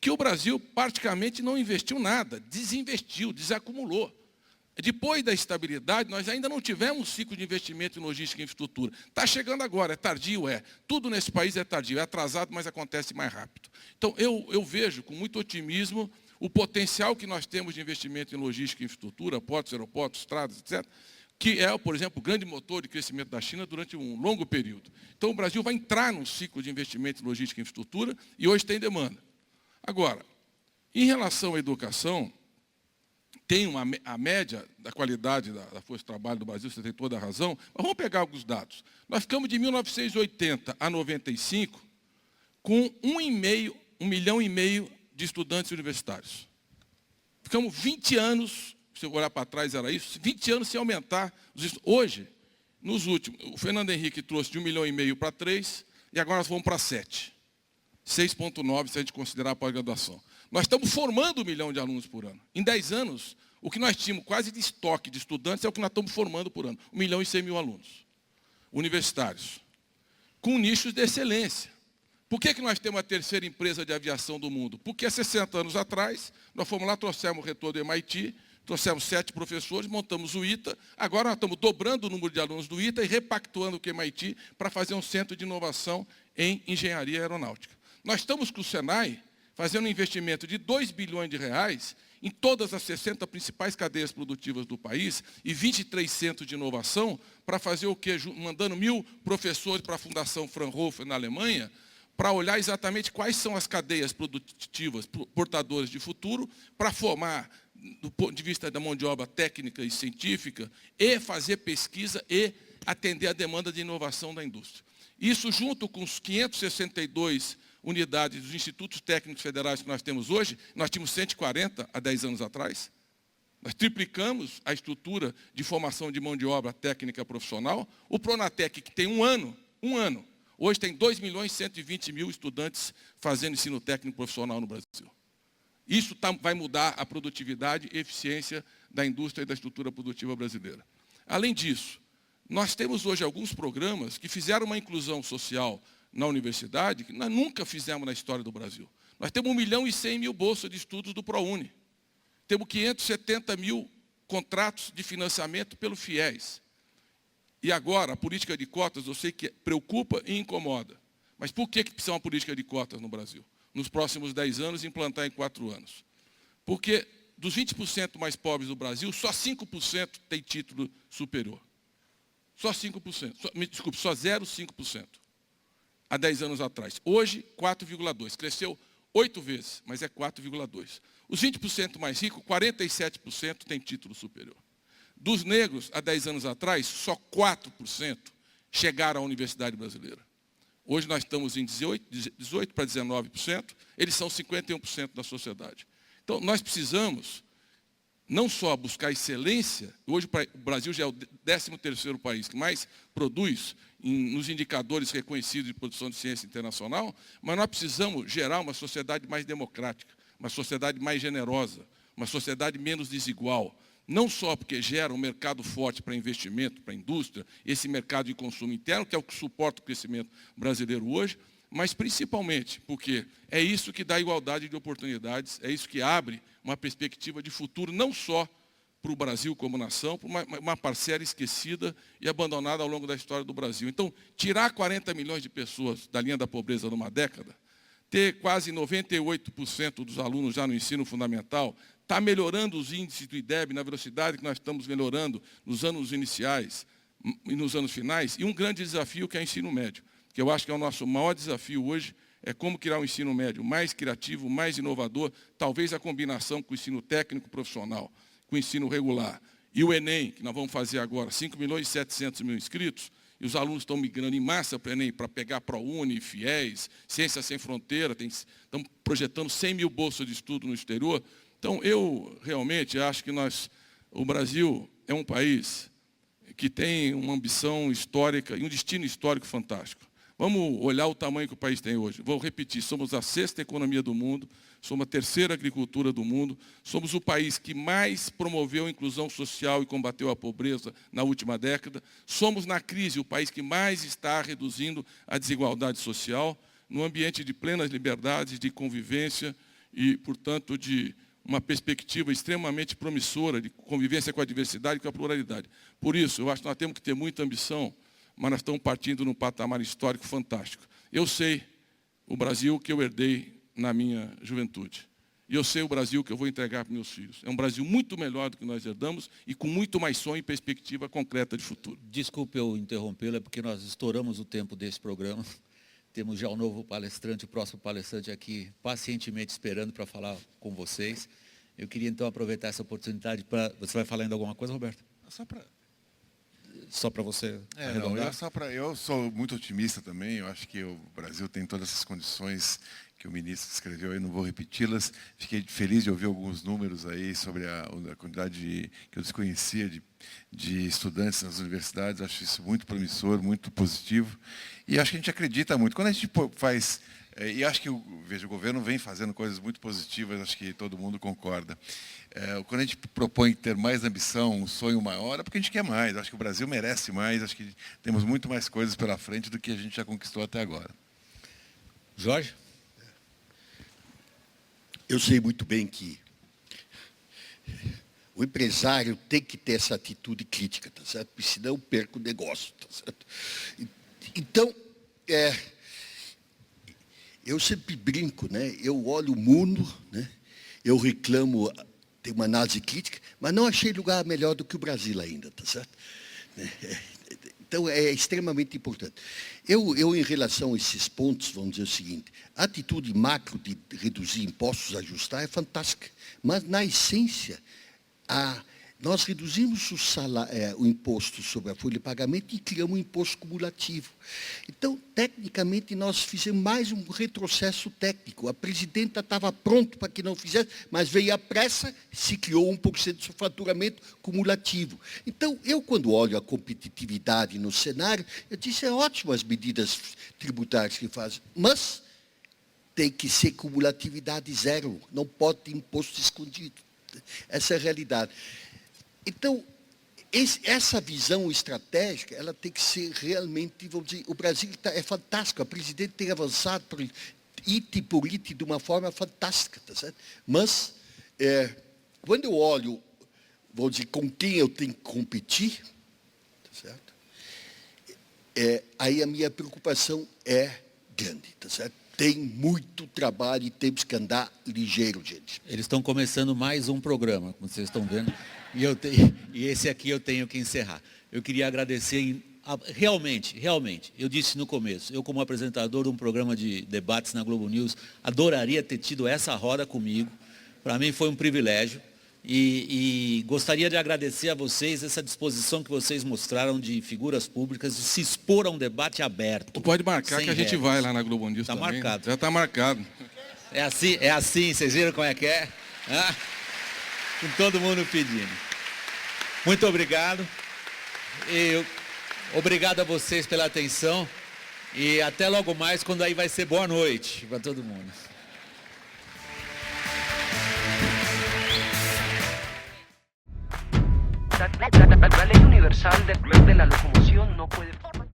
que o Brasil praticamente não investiu nada, desinvestiu, desacumulou. Depois da estabilidade, nós ainda não tivemos um ciclo de investimento em logística e infraestrutura. Está chegando agora, é tardio, é. Tudo nesse país é tardio, é atrasado, mas acontece mais rápido. Então, eu vejo com muito otimismo o potencial que nós temos de investimento em logística e infraestrutura, portos, aeroportos, estradas, etc., que é, por exemplo, o grande motor de crescimento da China durante um longo período. Então, o Brasil vai entrar num ciclo de investimento em logística e infraestrutura e hoje tem demanda. Agora, em relação à educação, tem a média da qualidade da força de trabalho do Brasil, você tem toda a razão, mas vamos pegar alguns dados. Nós ficamos de 1980 a 95 com 1,5 milhão de estudantes universitários. Ficamos 20 anos, se eu olhar para trás era isso, 20 anos sem aumentar os estudantes. Hoje, nos últimos, o Fernando Henrique trouxe de 1,5 milhão para 3, e agora nós vamos para 7. 6,9 se a gente considerar a pós-graduação. Nós estamos formando 1 milhão de alunos por ano. Em 10 anos, o que nós tínhamos quase de estoque de estudantes é o que nós estamos formando por ano. 1 milhão e 100 mil alunos universitários, com nichos de excelência. Por que nós temos a terceira empresa de aviação do mundo? Porque há 60 anos atrás, nós fomos lá, trouxemos o reitor do MIT, trouxemos 7 professores, montamos o ITA, agora nós estamos dobrando o número de alunos do ITA e repactuando com o MIT para fazer um centro de inovação em engenharia aeronáutica. Nós estamos com o Senai fazendo um investimento de 2 bilhões de reais em todas as 60 principais cadeias produtivas do país e 23 centros de inovação para fazer o quê? Mandando 1.000 professores para a Fundação Fraunhofer na Alemanha para olhar exatamente quais são as cadeias produtivas portadoras de futuro para formar, do ponto de vista da mão de obra técnica e científica, e fazer pesquisa e atender a demanda de inovação da indústria. Isso junto com os 562 unidades dos institutos técnicos federais que nós temos hoje, nós tínhamos 140 há 10 anos atrás. Nós triplicamos a estrutura de formação de mão de obra técnica profissional. O Pronatec, que tem um ano, hoje tem 2.120.000 estudantes fazendo ensino técnico profissional no Brasil. Isso vai mudar a produtividade e eficiência da indústria e da estrutura produtiva brasileira. Além disso, nós temos hoje alguns programas que fizeram uma inclusão social na universidade, que nós nunca fizemos na história do Brasil. Nós temos 1 milhão e 100 mil bolsas de estudos do ProUni. Temos 570 mil contratos de financiamento pelo FIES. E agora, a política de cotas, eu sei que preocupa e incomoda. Mas por que precisa uma política de cotas no Brasil? Nos próximos 10 anos, implantar em 4 anos. Porque dos 20% mais pobres do Brasil, só 5% tem título superior. Só 5%. Só 0,5%. Há 10 anos atrás. Hoje, 4,2%. Cresceu 8 vezes, mas é 4,2%. Os 20% mais ricos, 47% têm título superior. Dos negros, há 10 anos atrás, só 4% chegaram à universidade brasileira. Hoje nós estamos em 18 para 19%, eles são 51% da sociedade. Então, nós precisamos não só buscar excelência, hoje o Brasil já é o 13º país que mais produz nos indicadores reconhecidos de produção de ciência internacional, mas nós precisamos gerar uma sociedade mais democrática, uma sociedade mais generosa, uma sociedade menos desigual, não só porque gera um mercado forte para investimento, para a indústria, esse mercado de consumo interno, que é o que suporta o crescimento brasileiro hoje, mas principalmente porque é isso que dá igualdade de oportunidades, é isso que abre uma perspectiva de futuro, não só para o Brasil como nação, para uma parcela esquecida e abandonada ao longo da história do Brasil. Então, tirar 40 milhões de pessoas da linha da pobreza numa década, ter quase 98% dos alunos já no ensino fundamental, está melhorando os índices do IDEB na velocidade que nós estamos melhorando nos anos iniciais e nos anos finais, e um grande desafio que é o ensino médio, que eu acho que é o nosso maior desafio hoje, é como criar um ensino médio mais criativo, mais inovador, talvez a combinação com o ensino técnico profissional, com o ensino regular. E o Enem, que nós vamos fazer agora, 5.700.000 inscritos, e os alunos estão migrando em massa para o Enem, para pegar ProUni, FIES, Ciência Sem Fronteira, estamos projetando 100 mil bolsas de estudo no exterior. Então, eu realmente acho que o Brasil é um país que tem uma ambição histórica e um destino histórico fantástico. Vamos olhar o tamanho que o país tem hoje. Vou repetir, somos a 6ª economia do mundo, somos a 3ª agricultura do mundo, somos o país que mais promoveu a inclusão social e combateu a pobreza na última década, somos, na crise, o país que mais está reduzindo a desigualdade social, num ambiente de plenas liberdades, de convivência e, portanto, de uma perspectiva extremamente promissora de convivência com a diversidade e com a pluralidade. Por isso, eu acho que nós temos que ter muita ambição, mas nós estamos partindo num patamar histórico fantástico. Eu sei o Brasil que eu herdei na minha juventude. E eu sei o Brasil que eu vou entregar para meus filhos. É um Brasil muito melhor do que nós herdamos e com muito mais sonho e perspectiva concreta de futuro. Desculpe eu interrompê-lo, é porque nós estouramos o tempo desse programa. Temos já o novo palestrante, o próximo palestrante aqui, pacientemente esperando para falar com vocês. Eu queria, então, aproveitar essa oportunidade para... Você vai falar ainda alguma coisa, Roberto? Só para você arredondar? Eu sou muito otimista também. Eu acho que o Brasil tem todas essas condições que o ministro descreveu, eu não vou repeti-las. Fiquei feliz de ouvir alguns números aí sobre a quantidade que eu desconhecia de estudantes nas universidades. Acho isso muito promissor, muito positivo. E acho que a gente acredita muito. Quando a gente faz... E acho que o governo vem fazendo coisas muito positivas, acho que todo mundo concorda. Quando a gente propõe ter mais ambição, um sonho maior, é porque a gente quer mais. Acho que o Brasil merece mais, acho que temos muito mais coisas pela frente do que a gente já conquistou até agora. Jorge? Eu sei muito bem que o empresário tem que ter essa atitude crítica, tá certo? Porque senão eu perco o negócio, tá certo? Então, eu sempre brinco, né? Eu olho o mundo, né? Eu reclamo, tenho uma análise crítica, mas não achei lugar melhor do que o Brasil ainda, tá certo? Então, é extremamente importante. Eu, em relação a esses pontos, vamos dizer o seguinte, a atitude macro de reduzir impostos, ajustar, é fantástica. Mas, na essência, nós reduzimos o imposto sobre a folha de pagamento e criamos um imposto cumulativo. Então, tecnicamente, nós fizemos mais um retrocesso técnico. A presidenta estava pronta para que não fizesse, mas veio à pressa, se criou 1% do seu faturamento cumulativo. Então, eu, quando olho a competitividade no cenário, eu disse, é ótimo as medidas tributárias que fazem, mas tem que ser cumulatividade zero, não pode ter imposto escondido. Essa é a realidade. Então, essa visão estratégica, ela tem que ser realmente, vamos dizer, o Brasil é fantástico, a presidente tem avançado por ite por ite de uma forma fantástica, tá certo? Mas, quando eu olho, vou dizer, com quem eu tenho que competir, tá certo? Aí a minha preocupação é grande, tá certo? Tem muito trabalho e temos que andar ligeiro, gente. Eles estão começando mais um programa, como vocês estão vendo, e esse aqui eu tenho que encerrar. Eu queria agradecer, realmente, eu disse no começo, eu como apresentador de um programa de debates na Globo News, adoraria ter tido essa roda comigo. Para mim foi um privilégio. E gostaria de agradecer a vocês essa disposição que vocês mostraram de figuras públicas, de se expor a um debate aberto. Pode marcar que a gente vai lá na Globo News também. Está marcado. Já está marcado. É assim, vocês viram como é que é? Com todo mundo pedindo. Muito obrigado. Obrigado a vocês pela atenção. E até logo mais, quando aí vai ser boa noite para todo mundo. La ley universal de la locomoción no puede...